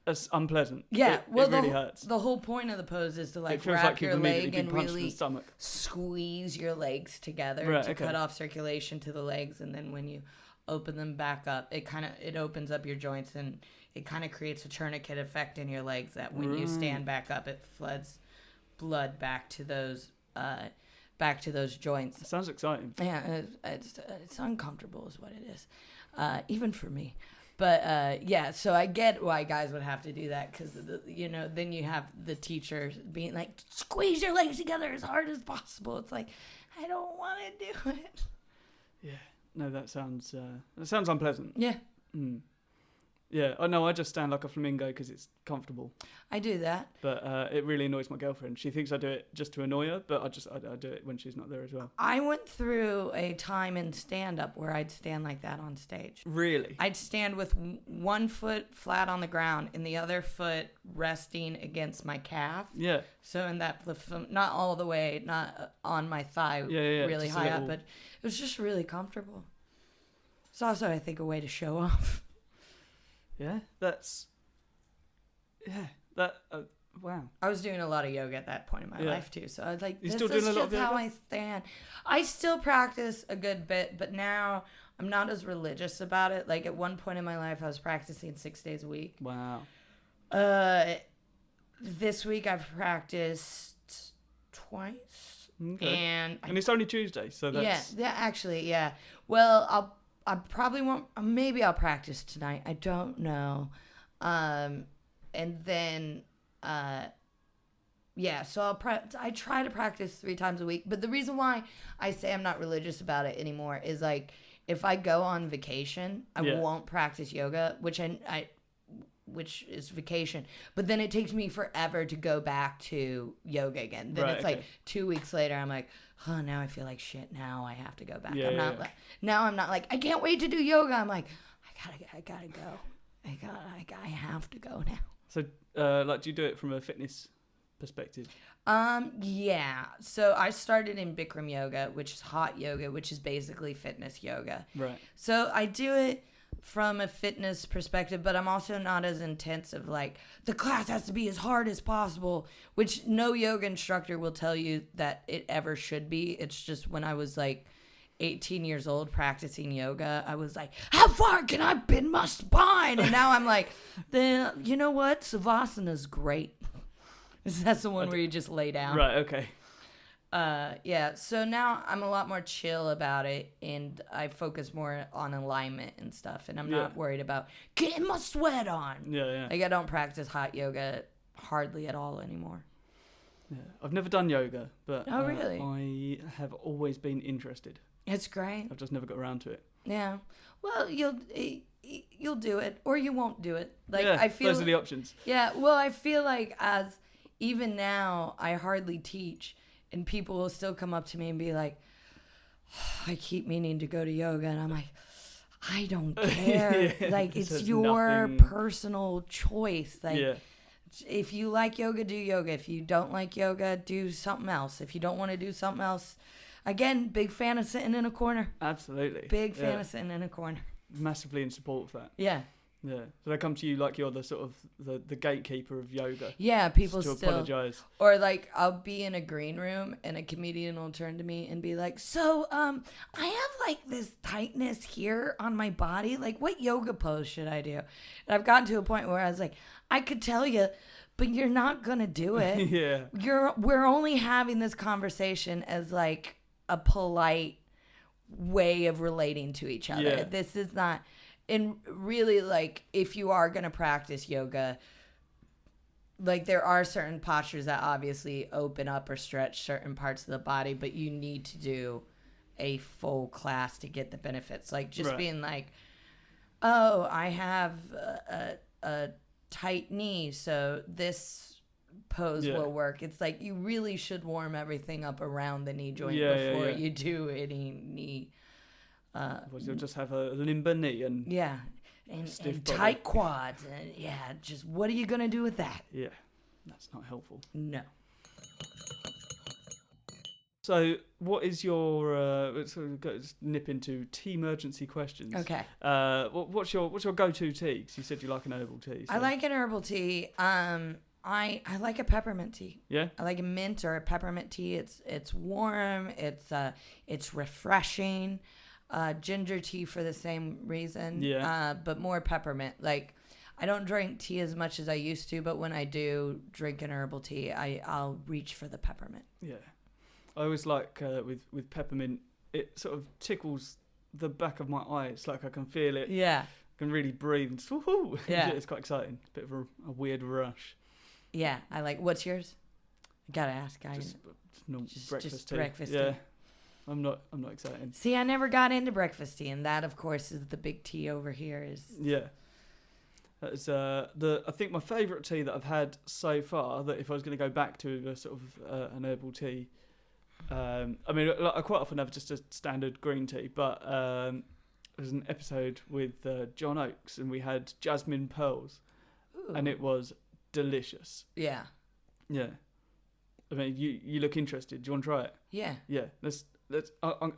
A: it's unpleasant.
B: Yeah,
A: it really hurts.
B: The whole point of the pose is to, like,
A: wrap
B: wrap your leg and
A: really
B: squeeze your legs together to cut off circulation to the legs, and then when you open them back up, it opens up your joints and it kind of creates a tourniquet effect in your legs that when you stand back up, it floods blood back to those joints.
A: Sounds exciting.
B: Yeah, it's uncomfortable is what it is, even for me. But so I get why guys would have to do that because then you have the teacher being like, squeeze your legs together as hard as possible. It's like, I don't want to do it.
A: Yeah, no, that sounds unpleasant.
B: Yeah.
A: Mm. Yeah, I just stand like a flamingo because it's comfortable.
B: I do that.
A: But it really annoys my girlfriend. She thinks I do it just to annoy her, but I do it when she's not there as well.
B: I went through a time in stand-up where I'd stand like that on stage.
A: Really?
B: I'd stand with one foot flat on the ground and the other foot resting against my calf.
A: Yeah.
B: So in that, not all the way, not on my thigh, really high up, but it was just really comfortable. It's also, I think, a way to show off.
A: Yeah, wow.
B: I was doing a lot of yoga at that point in my life too, so I was like,
A: You're
B: this
A: still
B: is
A: doing a lot
B: just
A: of
B: how
A: yoga?
B: I stand. I still practice a good bit, but now I'm not as religious about it. Like at one point in my life, I was practicing 6 days a week.
A: Wow.
B: This week I've practiced twice.
A: Okay.
B: And
A: it's only Tuesday, so that's...
B: Yeah, actually, yeah. Well, I probably won't, maybe I'll practice tonight. I don't know. And then, yeah, so I try to practice 3 times a week. But the reason why I say I'm not religious about it anymore is like, if I go on vacation, I won't practice yoga, which is vacation. But then it takes me forever to go back to yoga again. Then it's like 2 weeks later, I'm like, oh, now I feel like shit. Now I have to go back. Now I'm not like, I can't wait to do yoga. I'm like, I gotta go. I have to go now.
A: So, do you do it from a fitness perspective?
B: Yeah. So I started in Bikram Yoga, which is hot yoga, which is basically fitness yoga.
A: Right.
B: So I do it from a fitness perspective, but I'm also not as intense of like, the class has to be as hard as possible, which no yoga instructor will tell you that it ever should be. It's just when I was like 18 years old practicing yoga, I was like, how far can I bend my spine? And now I'm like, then you know what? Savasana's great. That's the one where you just lay down.
A: Right, okay.
B: Yeah, so now I'm a lot more chill about it, and I focus more on alignment and stuff, and I'm not worried about getting my sweat on.
A: Yeah.
B: Like, I don't practice hot yoga hardly at all anymore.
A: Yeah. I've never done yoga, but
B: oh, really?
A: I have always been interested.
B: It's great.
A: I've just never got around to it.
B: Yeah. Well, you'll do it, or you won't do it. Like,
A: yeah,
B: I feel
A: those are the options.
B: Yeah, well, I feel like even now, I hardly teach, and people will still come up to me and be like, oh, I keep meaning to go to yoga. And I'm like, I don't care. Like, it's your personal choice. Like, if you like yoga, do yoga. If you don't like yoga, do something else. If you don't want to do something else, again, big fan of sitting in a corner.
A: Absolutely.
B: Big fan of sitting in a corner.
A: Massively in support of that.
B: Yeah.
A: Yeah, so they come to you like you're the sort of the gatekeeper of yoga.
B: Yeah, people
A: to
B: still
A: apologize.
B: Or like I'll be in a green room and a comedian will turn to me and be like, "So, I have like this tightness here on my body. Like, what yoga pose should I do?" And I've gotten to a point where I was like, "I could tell you, but you're not gonna do it.
A: Yeah,
B: we're only having this conversation as like a polite way of relating to each other.
A: Yeah.
B: This is not." And really, like, if you are going to practice yoga, like, there are certain postures that obviously open up or stretch certain parts of the body, but you need to do a full class to get the benefits. Like, just being like, oh, I have a tight knee, so this pose will work. It's like, you really should warm everything up around the knee joint before you do any knee.
A: You'll just have a limber knee and
B: and tight quads, and just what are you gonna do with that?
A: Yeah, that's not helpful.
B: No.
A: So, what is your? Let's just nip into tea emergency questions.
B: Okay.
A: What's your go-to tea? Because you said you like an herbal tea. So.
B: I like an herbal tea. I like a peppermint tea.
A: Yeah.
B: I like a mint or a peppermint tea. It's warm. It's refreshing. Ginger tea for the same reason.
A: Yeah.
B: But more peppermint. Like, I don't drink tea as much as I used to, but when I do drink an herbal tea, I'll reach for the peppermint.
A: Yeah. I always like with peppermint, it sort of tickles the back of my eyes. Like I can feel it.
B: Yeah.
A: I can really breathe. Woohoo!
B: Yeah.
A: It's quite exciting. A bit of a weird rush.
B: Yeah. I like. What's yours? I gotta ask.
A: Just breakfast tea.
B: Breakfast
A: yeah.
B: tea.
A: I'm not excited.
B: See, I never got into breakfast tea, and that, of course, is the big tea over here.
A: Yeah. That is I think my favourite tea that I've had so far. That if I was going to go back to a sort of an herbal tea, I mean, I quite often have just a standard green tea, but there was an episode with John Oakes, and we had jasmine pearls, and it was delicious.
B: Yeah.
A: Yeah. I mean, you look interested. Do you want to try it?
B: Yeah.
A: Yeah. Let's. I'm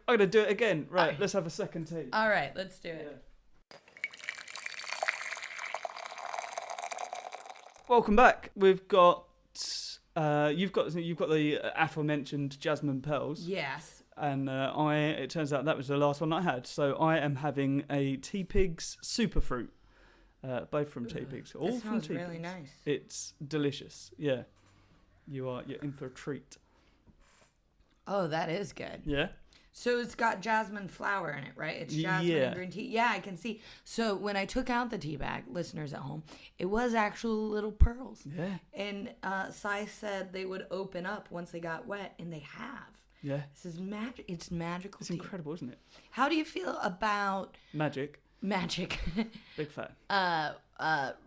A: gonna do it again. Right. Let's have a second tea.
B: All right. Let's do it.
A: Yeah. Welcome back. We've got you've got the aforementioned jasmine pearls.
B: Yes.
A: And it turns out that was the last one I had. So I am having a Tea Pigs Superfruit, both from Tea Pigs. All
B: This
A: from
B: smells
A: Tea
B: really
A: Pigs.
B: nice.
A: It's delicious. Yeah, you're in for a treat.
B: Oh, that is good.
A: Yeah.
B: So it's got jasmine flower in it, right? It's jasmine and green tea. Yeah, I can see. So when I took out the tea bag, listeners at home, it was actual little pearls.
A: Yeah.
B: And Sai said they would open up once they got wet, and they have.
A: Yeah.
B: This is magic. It's magical.
A: It's
B: tea.
A: incredible, isn't it?
B: How do you feel about
A: Magic. Big fan.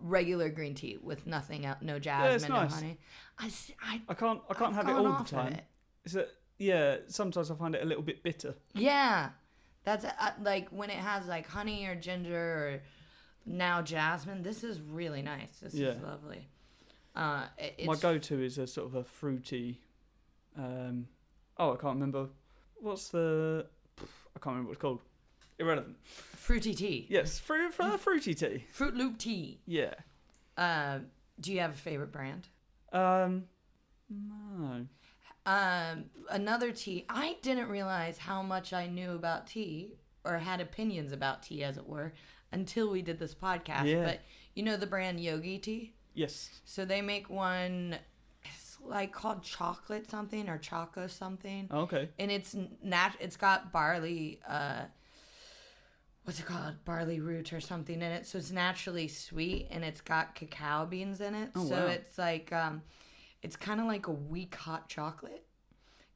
B: Regular green tea with nothing out, no jasmine,
A: nice.
B: no honey?
A: I can't have it all the time. It's sometimes I find it a little bit bitter.
B: Yeah, that's like when it has like honey or ginger or now jasmine. This is really nice. This is lovely.
A: My go-to is a sort of a fruity. I can't remember. I can't remember what it's called. Irrelevant.
B: Fruity tea.
A: Yes, fruity tea.
B: Fruit Loop tea.
A: Yeah.
B: Do you have a favorite brand?
A: No.
B: Another tea. I didn't realize how much I knew about tea or had opinions about tea, as it were, until we did this podcast.
A: Yeah.
B: But you know the brand Yogi Tea?
A: Yes.
B: So they make one, it's like called chocolate something or choco something.
A: Oh, okay.
B: And it's got barley, what's it called? Barley root or something in it. So it's naturally sweet and it's got cacao beans in it.
A: Oh,
B: so
A: wow.
B: it's like, it's kind of like a weak hot chocolate.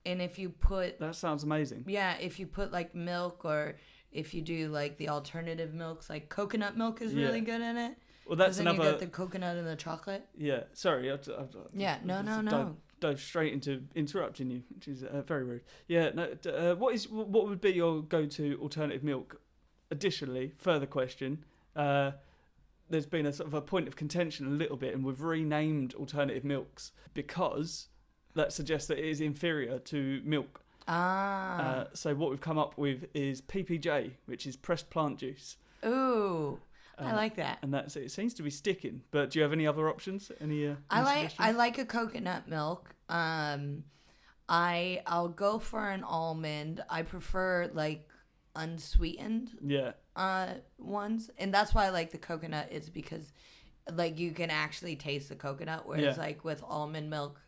B: And if you put...
A: That sounds amazing.
B: Yeah, if you put like milk or if you do like the alternative milks, like coconut milk is really good in it.
A: Well, that's
B: then
A: another...
B: you get the coconut and the chocolate.
A: Yeah, sorry.
B: No.
A: Dove straight into interrupting you, which is very rude. Yeah, no. What would be your go-to alternative milk? Additionally, further question. There's been a sort of a point of contention a little bit, and we've renamed alternative milks because that suggests that it is inferior to milk. So what we've come up with is PPJ, which is pressed plant juice.
B: Ooh, I like that.
A: And that's it. Seems to be sticking. But do you have any other options? Any
B: I like a coconut milk. I'll go for an almond. I prefer like unsweetened ones, and that's why I like the coconut, is because like you can actually taste the coconut, whereas like with almond milk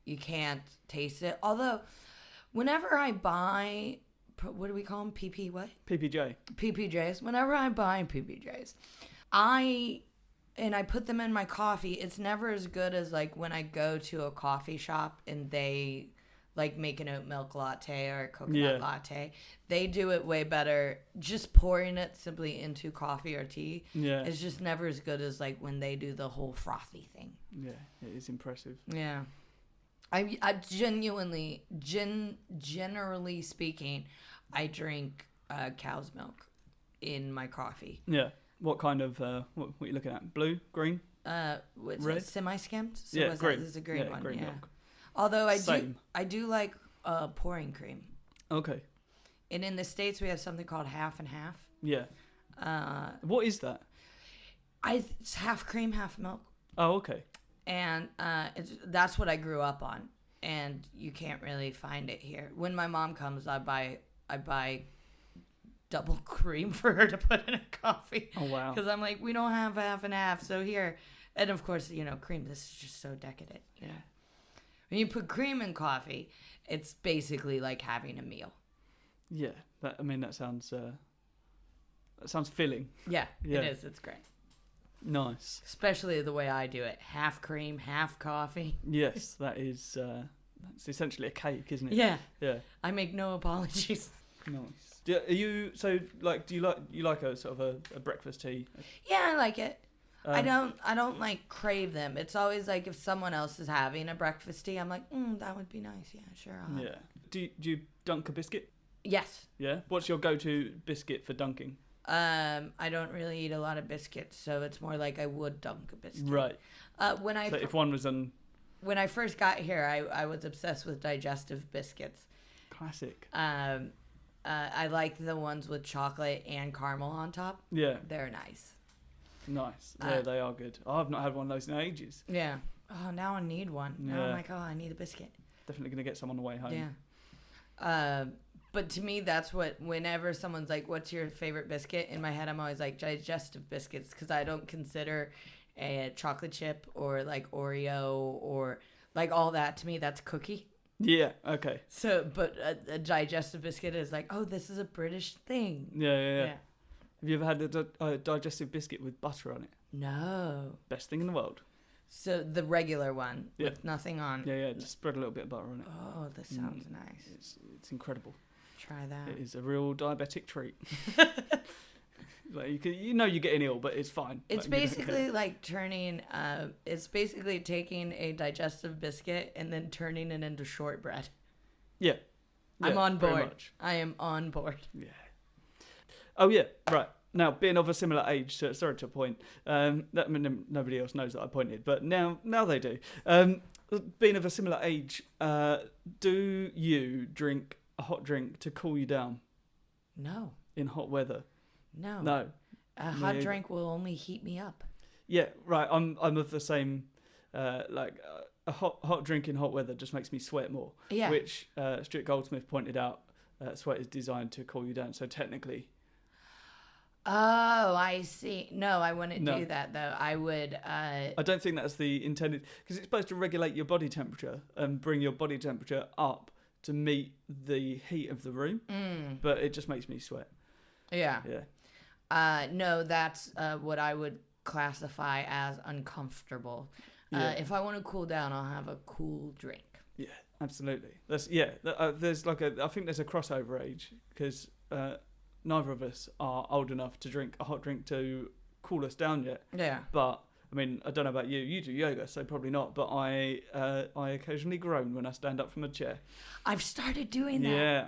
B: you can't taste it. Although whenever I buy, what do we call them? PPJs. Whenever I buy PPJs, I put them in my coffee. It's never as good as like when I go to a coffee shop and they like make an oat milk latte or a coconut latte. They do it way better. Just pouring it simply into coffee or tea is just never as good as like when they do the whole frothy thing.
A: Yeah, it is impressive.
B: Yeah. I genuinely, generally speaking, I drink cow's milk in my coffee.
A: Yeah. What kind of, what are you looking at? Blue? Green?
B: Red? Semi-skimmed? So
A: yeah, green.
B: This is a green one.
A: Green milk.
B: Although I do like pouring cream.
A: Okay.
B: And in the States, we have something called half and half.
A: Yeah. What is that?
B: It's half cream, half milk.
A: Oh, okay.
B: And that's what I grew up on. And you can't really find it here. When my mom comes, I buy double cream for her to put in a coffee.
A: Oh, wow.
B: Because I'm like, we don't have half and half, so here. And of course, cream, this is just so decadent. You know? When you put cream in coffee, it's basically like having a meal.
A: Yeah, that sounds filling.
B: Yeah, it is. It's great.
A: Nice.
B: Especially the way I do it. Half cream, half coffee.
A: Yes, that's essentially a cake, isn't it?
B: Yeah.
A: Yeah.
B: I make no apologies.
A: Nice. Do you like a sort of a breakfast tea?
B: Yeah, I like it. I don't like crave them. It's always like if someone else is having a breakfast tea, I'm like, that would be nice. Yeah, sure. I'll have it.
A: Do you dunk a biscuit?
B: Yes.
A: Yeah. What's your go-to biscuit for dunking?
B: I don't really eat a lot of biscuits, so it's more like I would dunk a biscuit.
A: Right.
B: If
A: one was on...
B: When I first got here, I was obsessed with digestive biscuits.
A: Classic.
B: I like the ones with chocolate and caramel on top.
A: Yeah.
B: They're nice.
A: Nice. Yeah, they are good. I've not had one of those in ages.
B: Yeah. Oh, now I need one. Now I'm like, I need a biscuit.
A: Definitely going to get some on the way home.
B: Yeah. But to me, that's what, whenever someone's like, what's your favorite biscuit? In my head, I'm always like digestive biscuits, because I don't consider a chocolate chip or like Oreo or like all that. To me, that's cookie.
A: Yeah, okay.
B: So, but a digestive biscuit is like, oh, this is a British thing.
A: Yeah. Have you ever had a digestive biscuit with butter on it?
B: No.
A: Best thing in the world.
B: So the regular one with nothing on.
A: Yeah, just spread a little bit of butter on it.
B: Oh, this sounds nice.
A: It's incredible.
B: Try that.
A: It is a real diabetic treat. Like you're getting ill, but it's fine.
B: It's basically like turning. It's basically taking a digestive biscuit and then turning it into shortbread.
A: Yeah.
B: I'm on board. I am on board.
A: Yeah. Oh yeah, right. Now, being of a similar age, sorry to point, nobody else knows that I pointed, but now they do. Being of a similar age, do you drink a hot drink to cool you down?
B: No.
A: In hot weather?
B: No. A hot drink will only heat me up.
A: Yeah, right. I'm of the same. A hot drink in hot weather just makes me sweat more.
B: Yeah.
A: Which Stuart Goldsmith pointed out, sweat is designed to cool you down. So technically.
B: Oh, I see. No, I wouldn't do that though. I would.
A: I don't think that's the intended, because it's supposed to regulate your body temperature and bring your body temperature up to meet the heat of the room. But it just makes me sweat.
B: Yeah. No, that's what I would classify as uncomfortable. If I want to cool down, I'll have a cool drink. Yeah,
A: absolutely. There's I think there's a crossover age, because neither of us are old enough to drink a hot drink to cool us down yet.
B: Yeah.
A: But I mean, I don't know about you. You do yoga, so probably not. But I occasionally groan when I stand up from a chair.
B: I've started doing that.
A: Yeah.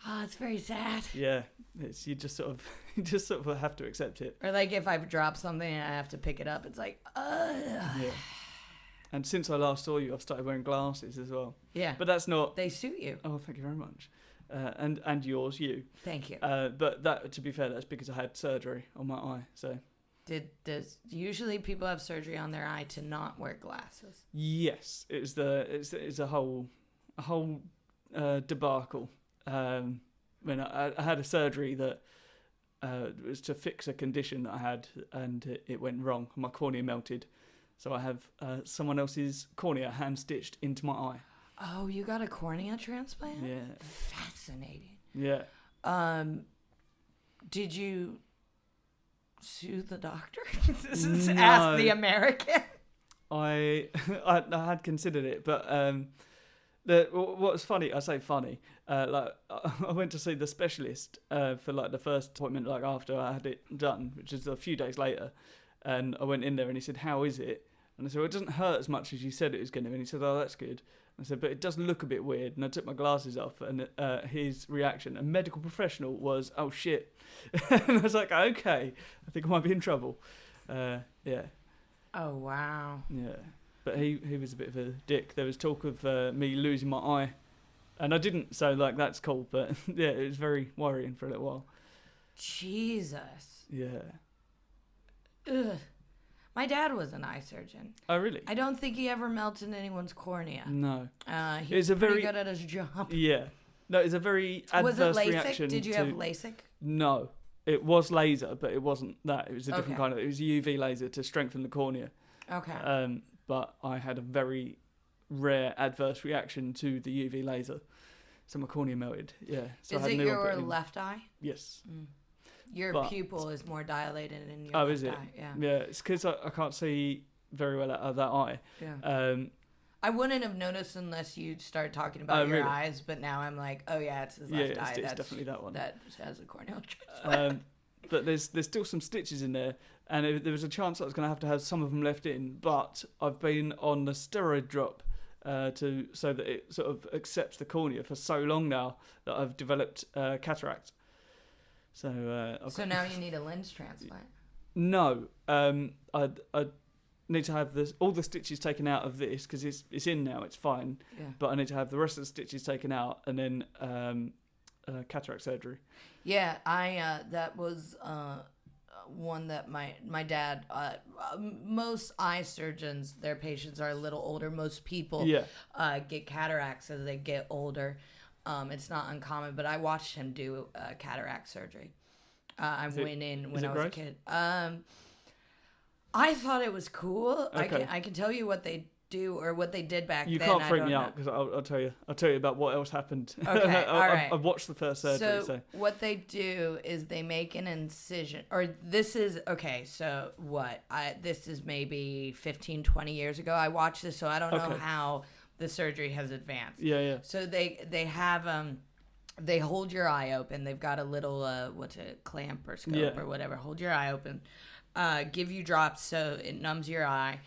B: Oh, it's very sad.
A: Yeah, you just sort of have to accept it.
B: Or like if I've dropped something and I have to pick it up, it's like,
A: Yeah. And since I last saw you, I've started wearing glasses as well.
B: Yeah.
A: But that's not.
B: They suit you.
A: Oh, thank you very much. And yours, you.
B: Thank you.
A: But that, to be fair, that's because I had surgery on my eye. So.
B: Does usually people have surgery on their eye to not wear glasses?
A: Yes, it's a whole debacle. When I had a surgery that was to fix a condition that I had, and it went wrong. My cornea melted, so I have someone else's cornea hand stitched into my eye.
B: Oh, you got a cornea transplant?
A: Yeah.
B: Fascinating.
A: Yeah.
B: Did you sue the doctor? This is Ask the American.
A: I had considered it, but what was funny, I say funny, I went to see the specialist for like the first appointment, like after I had it done, which is a few days later, and I went in there and he said, "How is it?" And I said, "Well, it doesn't hurt as much as you said it was going to." And he said, "Oh, that's good." And I said, "But it does look a bit weird." And I took my glasses off, and his reaction, a medical professional, was, "Oh shit." And I was like, "Okay, I think I might be in trouble." Yeah.
B: Oh wow.
A: Yeah. But he was a bit of a dick. There was talk of me losing my eye, and I didn't, so like that's cool. But yeah, it was very worrying for a little while.
B: Jesus.
A: Yeah.
B: Ugh. My dad was an eye surgeon.
A: Oh really?
B: I don't think he ever melted anyone's cornea.
A: No.
B: He was pretty good at his job.
A: Yeah. No, it's a very adverse
B: reaction. Was it LASIK?
A: reaction.
B: Did you have LASIK?
A: No, it was laser, but it wasn't that. It was a different kind of. It was a UV laser to strengthen the cornea.
B: Okay.
A: But I had a very rare adverse reaction to the UV laser, so my cornea melted. Yeah. So
B: is it your left eye?
A: Yes.
B: Your pupil is more dilated in your left eye.
A: Oh, is it?
B: Yeah.
A: Yeah, it's because I can't see very well out of that eye.
B: Yeah. I wouldn't have noticed unless you started talking about your eyes, but now I'm like, oh yeah, it's his left eye.
A: It's definitely that one.
B: That has a corneal transplant.
A: But there's still some stitches in there, and there was a chance I was going to have some of them left in, but I've been on the steroid drop so that it sort of accepts the cornea for so long now that I've developed cataract. So
B: now you need a lens transplant.
A: No, I need to have all the stitches taken out of this because it's in now, it's fine.
B: Yeah.
A: But I need to have the rest of the stitches taken out and then cataract surgery.
B: Yeah, that was one that my dad. Most eye surgeons, their patients are a little older. Most people get cataracts as they get older. It's not uncommon, but I watched him do cataract surgery. I went in when I was a kid. I thought it was cool.
A: Okay.
B: I can tell you what they do or what they did back then.
A: You can't freak me out because I'll tell you about what else happened.
B: Okay, all right.
A: I've watched the first surgery. So
B: what they do is they make an incision, or this is okay. So what? This is maybe 15, 20 years ago. I watched this, so I don't know how the surgery has advanced.
A: Yeah.
B: So they have they hold your eye open. They've got a little clamp or scope or whatever. Hold your eye open. Give you drops so it numbs your eye.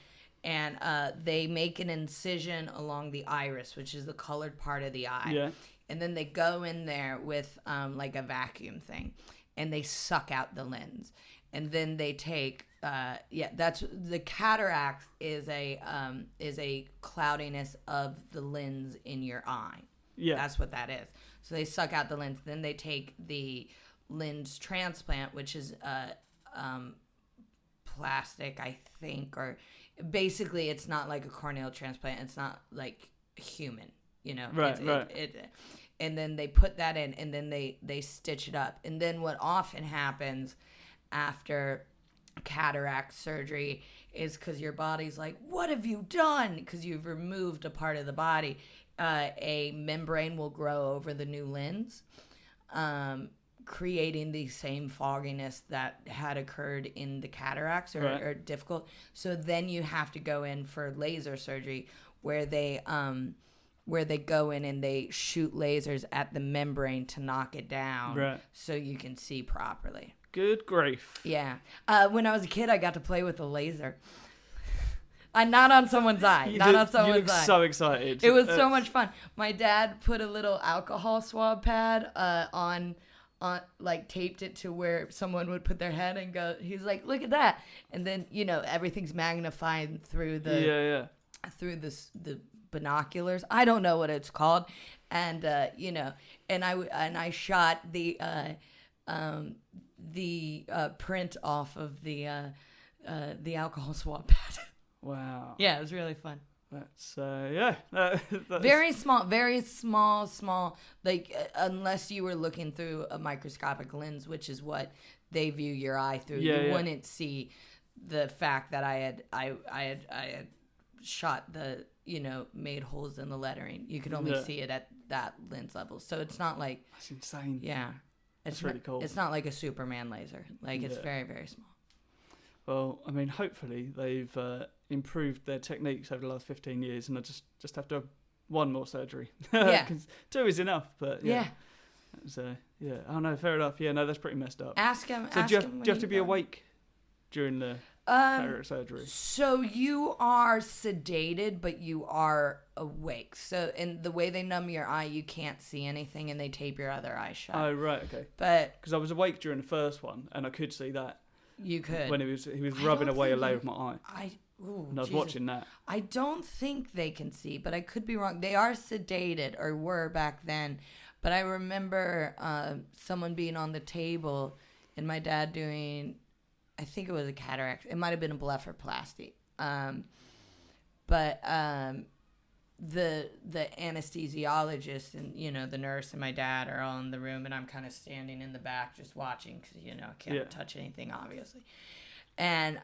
B: And they make an incision along the iris, which is the colored part of the eye.
A: Yeah.
B: And then they go in there with like a vacuum thing, and they suck out the lens. And then they take that's the cataract is a cloudiness of the lens in your eye.
A: Yeah.
B: That's what that is. So they suck out the lens. Then they take the lens transplant, which is plastic, I think, or basically it's not like a corneal transplant. It's not like human,
A: Right.
B: And then they put that in, and then they stitch it up. And then what often happens after cataract surgery is because your body's like, what have you done? Because you've removed a part of the body. A membrane will grow over the new lens, creating the same fogginess that had occurred in the cataracts or difficult. So then you have to go in for laser surgery where they go in and they shoot lasers at the membrane to knock it down so you can see properly.
A: Good grief.
B: Yeah. When I was a kid, I got to play with a laser. Not on someone's eye.
A: You look so excited.
B: It was so much fun. My dad put a little alcohol swab pad on like taped it to where someone would put their head and go. He's like, "Look at that!" And then everything's magnified through the through the binoculars. I don't know what it's called, and and I shot the print off of the alcohol swab pad.
A: Wow.
B: Yeah, it was really fun.
A: That's
B: very small. Like unless you were looking through a microscopic lens, which is what they view your eye through, you wouldn't see the fact that I had shot the made holes in the lettering. You could only see it at that lens level. So it's not like
A: that's insane.
B: Yeah,
A: it's really cool.
B: It's not like a Superman laser. Like it's very, very small.
A: Well, I mean, hopefully they've improved their techniques over the last 15 years, and I just have to have one more surgery.
B: Yeah.
A: 'Cause 2 is enough, but
B: yeah.
A: So, oh no, fair enough. Yeah, no, that's pretty messed up.
B: Ask him.
A: So do you have to be awake during the cataract surgery?
B: So you are sedated, but you are awake. So in the way they numb your eye, you can't see anything, and they tape your other eye shut.
A: Oh, right, okay.
B: But
A: because I was awake during the first one, and I could see that.
B: You could.
A: When he was rubbing away a layer of my eye. And I was watching that.
B: I don't think they can see, but I could be wrong. They are sedated, or were back then. But I remember someone being on the table and my dad doing, I think it was a cataract. It might have been a blepharoplasty. But the anesthesiologist and the nurse and my dad are all in the room, and I'm kind of standing in the back just watching because I can't touch anything obviously. And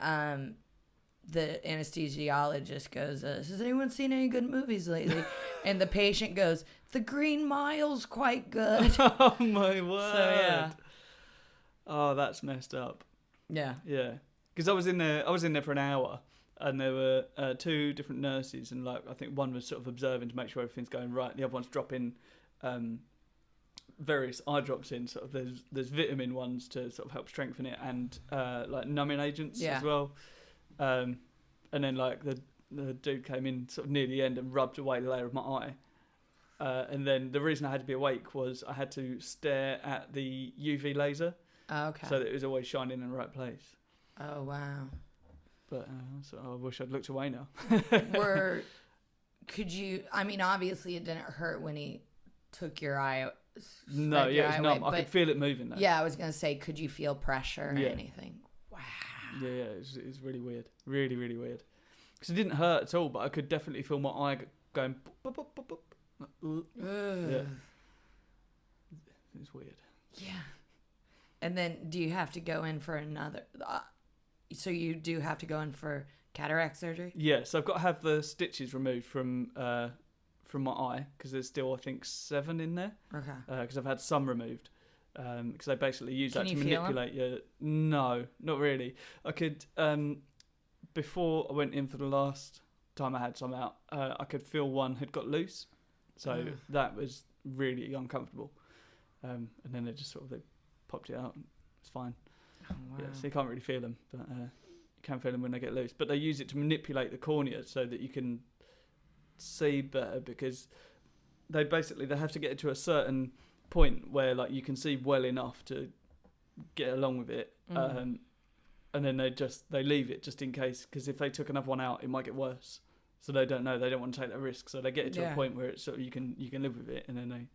B: the anesthesiologist goes, "Has anyone seen any good movies lately?" And the patient goes, "The Green Mile's quite good."
A: Oh my word!
B: So yeah.
A: Oh, that's messed up.
B: Yeah.
A: Yeah, because I was in there for an hour. And there were 2 different nurses, and I think one was sort of observing to make sure everything's going right. The other one's dropping various eye drops in. Sort of there's vitamin ones to sort of help strengthen it, and numbing agents as well. And then the dude came in sort of near the end and rubbed away the layer of my eye. And then the reason I had to be awake was I had to stare at the UV laser.
B: Oh, okay.
A: So that it was always shining in the right place.
B: Oh wow.
A: But so I wish I'd looked away now.
B: Could you? I mean, obviously it didn't hurt when he took your eye.
A: No, it's numb. I could feel it moving though.
B: Yeah, I was gonna say, could you feel pressure or anything? Wow.
A: Yeah, it's really weird, really, really weird. Because it didn't hurt at all, but I could definitely feel my eye going. Boop, boop, boop, boop. Yeah. It's weird.
B: Yeah. And then do you have to go in for another? So you do have to go in for cataract surgery?
A: Yeah, so I've got to have the stitches removed from my eye because there's still, I think, 7 in there.
B: Okay.
A: Because I've had some removed. Because they basically use that to
B: feel
A: manipulate your... No, not really. I could... before I went in for the last time I had some out, I could feel one had got loose. So that was really uncomfortable. And then they just they popped it out. And it's fine.
B: Oh, wow.
A: Yeah, so you can't really feel them, but you can feel them when they get loose. But they use it to manipulate the cornea so that you can see better, because they have to get it to a certain point where like you can see well enough to get along with it. And then they leave it just in case, because if they took another one out, it might get worse. So they don't know. They don't want to take that risk. So they get it to a point where it's you can live with it, and then they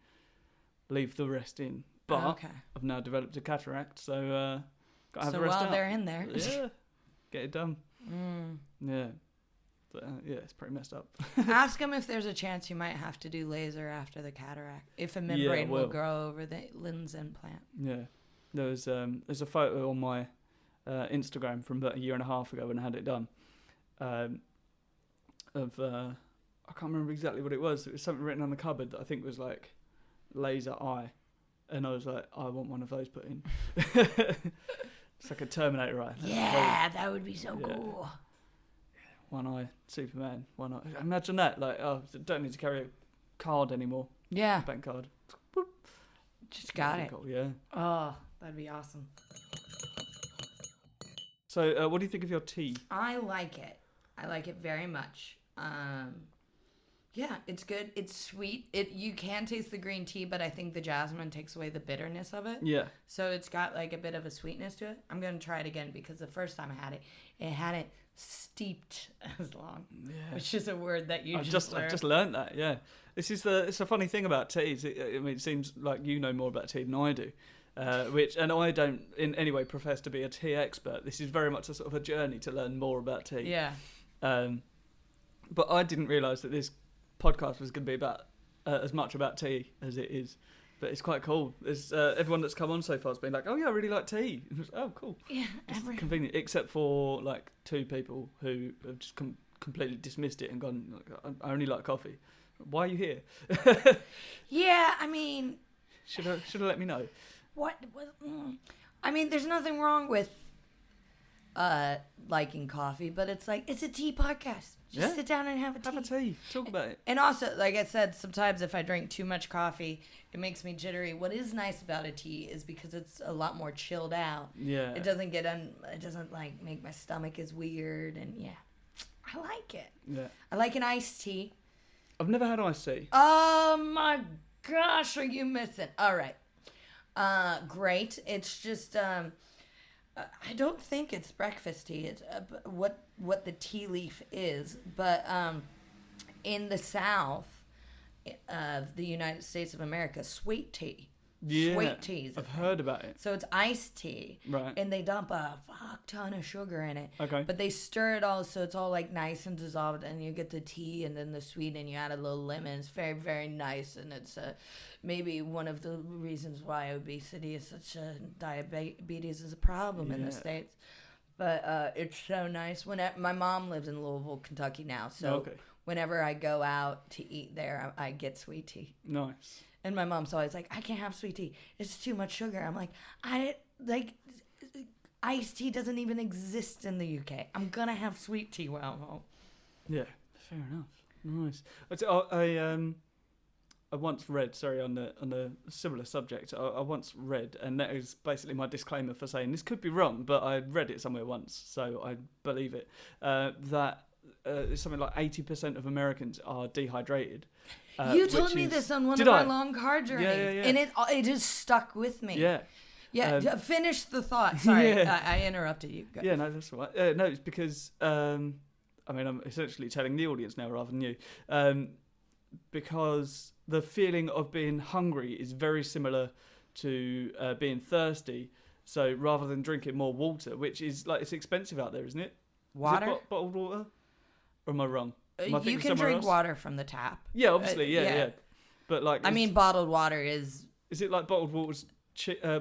A: leave the rest in. But I've now developed a cataract, so got to have the rest out.
B: So while they're in there,
A: yeah, get it done. Yeah, but, yeah, it's pretty messed up.
B: Ask them if there's a chance you might have to do laser after the cataract, if a membrane will grow over the lens implant.
A: Yeah, there's a photo on my Instagram from about a year and a half ago when I had it done. Of I can't remember exactly what it was. It was something written on the cupboard that I think was like laser eye, and I was like, I want one of those put in. It's like a Terminator eye.
B: Yeah, that would be so cool.
A: One eye, Superman. One eye. Imagine that. Like, don't need to carry a card anymore.
B: Yeah,
A: bank card.
B: Just got it.
A: Cool, yeah.
B: Oh, that'd be awesome.
A: So, what do you think of your tea?
B: I like it. I like it very much. Yeah, it's good. It's sweet. You can taste the green tea, but I think the jasmine takes away the bitterness of it.
A: Yeah.
B: So it's got like a bit of a sweetness to it. I'm going to try it again because the first time I had it, it hadn't steeped as long. Yeah. Which is a word that I've just
A: learned that, yeah. It's a funny thing about teas. It seems like you know more about tea than I do. And I don't in any way profess to be a tea expert. This is very much a sort of a journey to learn more about tea.
B: Yeah.
A: But I didn't realise that this podcast was going to be about as much about tea as it is. But it's quite cool. There's everyone that's come on so far has been like, oh yeah, I really like tea. Oh, cool.
B: Yeah,
A: it's convenient, except for like 2 people who have just completely dismissed it and gone, I only like coffee. Why are you here?
B: Yeah, I mean,
A: should have let me know.
B: I mean, there's nothing wrong with liking coffee, but it's like, it's a tea podcast. Just sit down and have a tea.
A: Have a tea. Talk about it.
B: And also, like I said, sometimes if I drink too much coffee, it makes me jittery. What is nice about a tea is because it's a lot more chilled out.
A: Yeah.
B: It doesn't like make my stomach as weird, and yeah, I like it.
A: Yeah.
B: I like an iced tea.
A: I've never had iced tea.
B: Oh my gosh, are you missing? All right. Great. It's just I don't think it's breakfast tea. It's what the tea leaf is, but in the South of the United States of America, sweet tea.
A: Yeah,
B: sweet teas.
A: I've heard about it.
B: So it's iced tea,
A: right?
B: And they dump a fuck ton of sugar in it.
A: Okay.
B: But they stir it all so it's all like nice and dissolved, and you get the tea and then the sweet, and you add a little lemon. It's very, very nice, and it's maybe one of the reasons why obesity is such a diabetes is a problem in the States. But it's so nice. My mom lives in Louisville, Kentucky now, so whenever I go out to eat there, I get sweet tea.
A: Nice.
B: And my mom's always like, I can't have sweet tea. It's too much sugar. I'm like, iced tea doesn't even exist in the UK. I'm going to have sweet tea while I'm home.
A: Yeah, fair enough. Nice. I once read, on the similar subject, I once read, and that is basically my disclaimer for saying this could be wrong, but I read it somewhere once, so I believe it, that something like 80% of Americans are dehydrated.
B: You told me this on one of our long car journeys, and it just stuck with me.
A: Yeah.
B: Yeah, finish the thought. Sorry, I interrupted you.
A: Yeah, no, that's all right. No, it's because, I'm essentially telling the audience now rather than you, because the feeling of being hungry is very similar to being thirsty. So rather than drinking more water, which is like, it's expensive out there, isn't it?
B: Water?
A: Is it bottled water? Or am I wrong?
B: You can drink water from the tap.
A: Yeah, obviously, yeah. But like,
B: bottled water is
A: Is it like bottled water's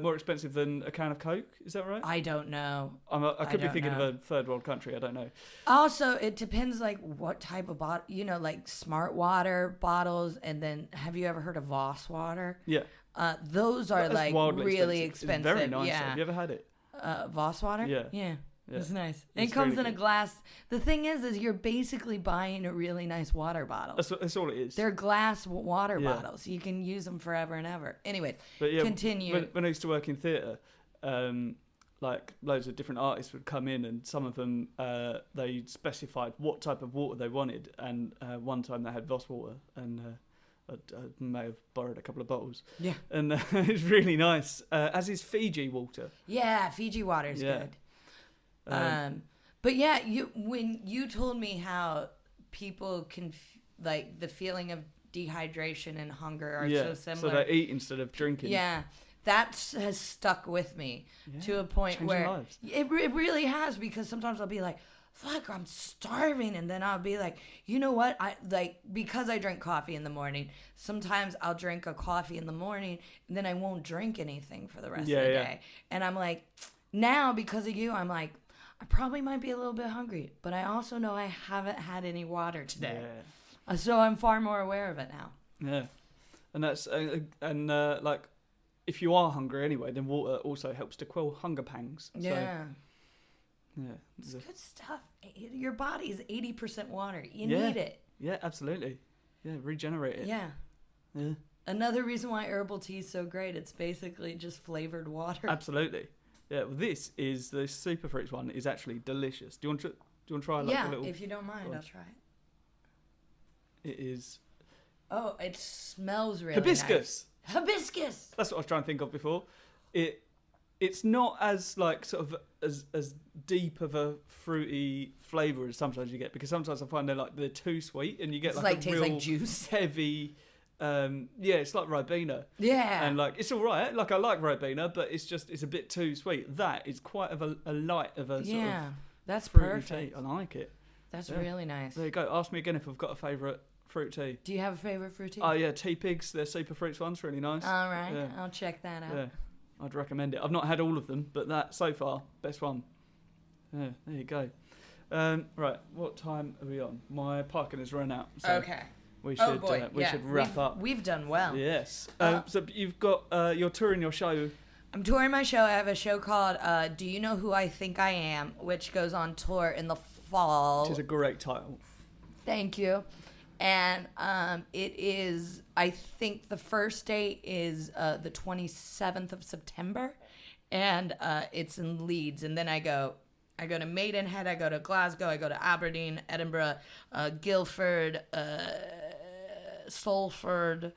A: more expensive than a can of Coke? Is that right?
B: I don't know.
A: I could be thinking of a third world country. I don't know.
B: Also, it depends like what type of bottle. You know, like Smart Water bottles, and then have you ever heard of Voss water?
A: Yeah.
B: Those are like really expensive.
A: It's very nice.
B: Yeah.
A: Have you ever had it?
B: Voss water?
A: Yeah.
B: Yeah. It's nice.
A: It's
B: it comes
A: really
B: in a glass. The thing is you're basically buying a really nice water bottle.
A: That's all it is.
B: They're glass water bottles. You can use them forever and ever. Anyway, continue.
A: When I used to work in theatre, like loads of different artists would come in, and some of them they specified what type of water they wanted. And one time they had Voss water, and I may have borrowed a couple of bottles.
B: Yeah.
A: And it's really nice. As is Fiji water.
B: Yeah, Fiji water is good. But yeah, when you told me how people can like the feeling of dehydration and hunger are so similar.
A: So they eat instead of drinking.
B: Yeah, that has stuck with me to a point where it really has, because sometimes I'll be like, fuck, I'm starving, and then I'll be like, you know what, because I drink coffee in the morning, sometimes I'll drink a coffee in the morning and then I won't drink anything for the rest of the day, and I'm like, now because of you, I'm like, I probably might be a little bit hungry, but I also know I haven't had any water today. Yeah. So I'm far more aware of it now. Yeah.
A: And that's, like, if you are hungry anyway, then water also helps to quell hunger pangs.
B: Yeah.
A: So, yeah.
B: It's good stuff. Your body is 80% water. You need it.
A: Yeah, absolutely. Yeah, regenerate it.
B: Yeah.
A: Yeah.
B: Another reason why herbal tea is so great, it's basically just flavored water.
A: Absolutely. Yeah, well, the super fruits one is actually delicious. Do you want to try like a little?
B: Yeah, if you don't mind, I'll try it.
A: It is.
B: Oh, it smells really
A: hibiscus.
B: Nice. Hibiscus.
A: That's what I was trying to think of before. It's not as like sort of as deep of a fruity flavour as sometimes you get, because sometimes I find they're too sweet and you get a
B: tastes
A: real
B: like juice.
A: Heavy. It's like Ribena.
B: Yeah.
A: And like it's all right. Like I like Ribena, but it's a bit too sweet. That is quite of a light of a sort of
B: that's
A: fruity
B: perfect.
A: tea. I like it.
B: That's really nice.
A: There you go. Ask me again if I've got a favourite fruit tea.
B: Do you have a favourite fruit tea?
A: Oh yeah, Tea Pigs. Their super fruits one's really nice.
B: All right, I'll check that out.
A: Yeah, I'd recommend it. I've not had all of them, but that so far best one. Yeah, there you go. Right, what time are we on? My parking has run out. So
B: okay.
A: We should wrap up.
B: We've done well.
A: Yes. So you've got you're touring your show.
B: I'm touring my show. I have a show called Do You Know Who I Think I Am, which goes on tour in the fall.
A: Which is a great title.
B: Thank you. And it is, I think the first date is the 27th of September, and it's in Leeds. And then I go to Maidenhead, I go to Glasgow, I go to Aberdeen, Edinburgh, Guildford, Salford,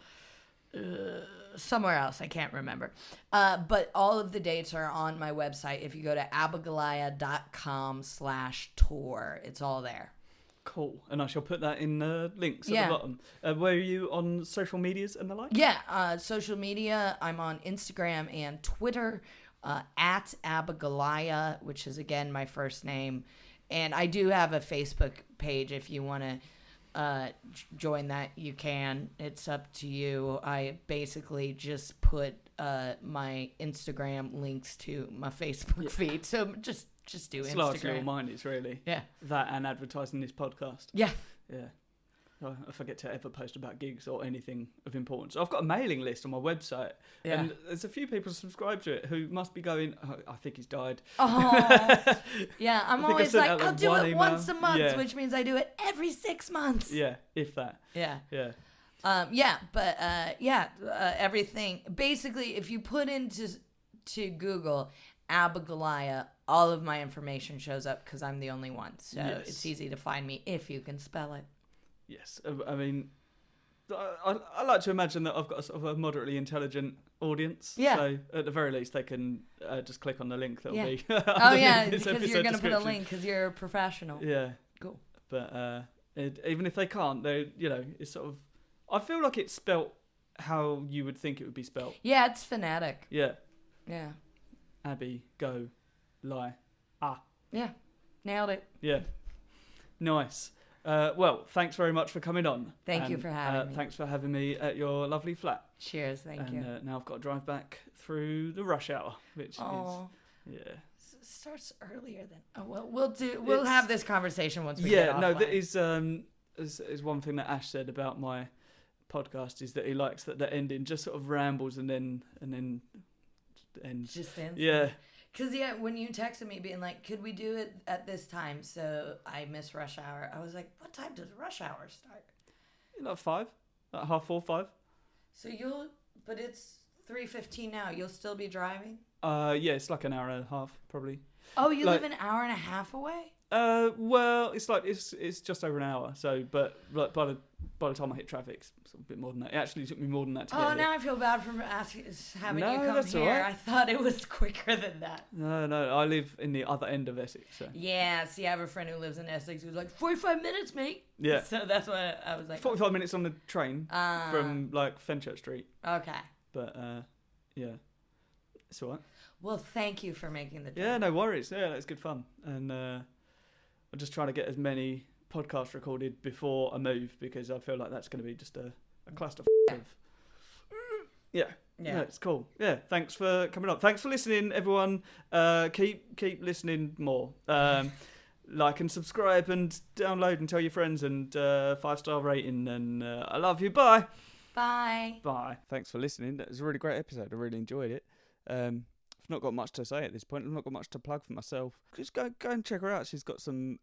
B: somewhere else, I can't remember. But all of the dates are on my website. If you go to abigoliah.com/tour, it's all there.
A: Cool. And I shall put that in the links at the bottom. Where are you on social medias and the like?
B: Yeah, social media, I'm on Instagram and Twitter, at Abigoliah, which is, again, my first name. And I do have a Facebook page. If you want to join that, you can. It's up to you. I basically just put my Instagram links to my Facebook feed. So just do Instagram. It's
A: largely all mine is, really.
B: Yeah.
A: That and advertising this podcast.
B: Yeah.
A: Yeah. I forget to ever post about gigs or anything of importance. I've got a mailing list on my website, and there's a few people subscribed to it who must be going, I think he's died.
B: Oh, yeah. I'm always like, I'll do it
A: email.
B: Once a month, which means I do it every 6 months.
A: Yeah, if that.
B: Yeah.
A: Yeah.
B: Everything. Basically, if you put into Google Abigoliah, all of my information shows up because I'm the only one. So it's easy to find me if you can spell it.
A: Yes, I mean, I like to imagine that I've got a sort of a moderately intelligent audience. Yeah. So at the very least, they can just click on the link that'll be.
B: Because you're going to put a link because you're a professional.
A: Yeah.
B: Cool.
A: But even if they can't, it's sort of. I feel like it's spelt how you would think it would be spelt.
B: Yeah, it's phonetic.
A: Yeah.
B: Yeah.
A: Abby, go, lie, ah.
B: Yeah. Nailed it.
A: Yeah. Nice. Well, thanks very much for coming on.
B: Thank you for having me.
A: Thanks for having me at your lovely flat.
B: Cheers, thank you.
A: And now I've got to drive back through the rush hour, which is
B: starts earlier than. Oh well, we'll have this conversation once we get offline.
A: No, that is one thing that Ash said about my podcast is that he likes that the ending just sort of rambles and then ends.
B: Just ends.
A: Yeah.
B: Because, when you texted me being like, could we do it at this time so I miss rush hour? I was like, what time does rush hour start?
A: Like 5, like 4:30, 5.
B: So but it's 3:15 now. You'll still be driving?
A: Yeah, it's like an hour and a half, probably.
B: Oh, you live an hour and a half away?
A: Well, it's like it's just over an hour. So, but like by the time I hit traffic, it's sort of a bit more than that. It actually took me more than that to get here.
B: Now I feel bad for having you come
A: that's
B: here.
A: all right.
B: I thought it was quicker than that.
A: No, I live in the other end of Essex. So.
B: Yeah, see, I have a friend who lives in Essex who's like 45 minutes, mate.
A: Yeah.
B: So that's why I was like
A: 45 minutes on the train from like Fenchurch Street.
B: Okay.
A: But yeah, it's all right.
B: Well, thank you for making the trip.
A: Yeah, no worries. Yeah, that's good fun. And I'm just trying to get as many podcasts recorded before I move because I feel like that's going to be just a cluster of. Yeah, it's cool. Yeah, thanks for coming on. Thanks for listening, everyone. Keep listening more. Like and subscribe and download and tell your friends and 5-star rating. And I love you. Bye.
B: Bye.
A: Bye. Thanks for listening. That was a really great episode. I really enjoyed it. I've not got much to say at this point. I've not got much to plug for myself. Just go and check her out. She's got some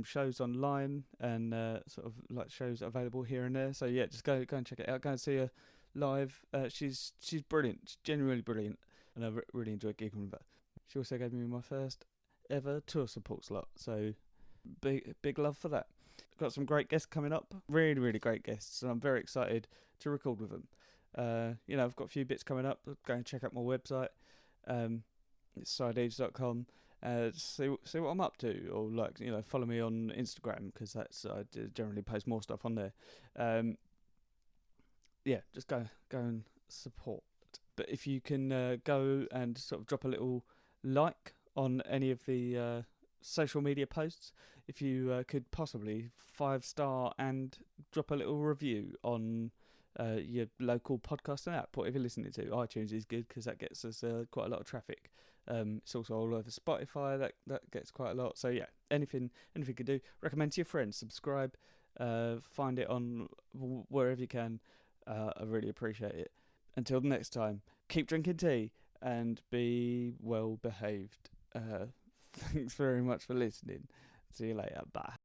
A: shows online and sort of like shows available here and there. So yeah, just go and check it out. Go and see her live. She's brilliant. She's genuinely brilliant, and I really enjoyed gigging with her. She also gave me my first ever tour support slot. So big love for that. Got some great guests coming up. Really, really great guests, and I'm very excited to record with them. I've got a few bits coming up. Go and check out my website. It's sidedeaves.com. See what I'm up to, or follow me on Instagram because I generally post more stuff on there. Just go and support. But if you can go and sort of drop a little like on any of the social media posts, if you could possibly 5-star and drop a little review on your local podcasting app, whatever you're listening to. iTunes is good because that gets us quite a lot of traffic. It's also all over Spotify, that gets quite a lot. So yeah, anything you can do, recommend to your friends, subscribe, find it on wherever you can. I really appreciate it. Until the next time, keep drinking tea and be well behaved. Thanks very much for listening. See you later. Bye.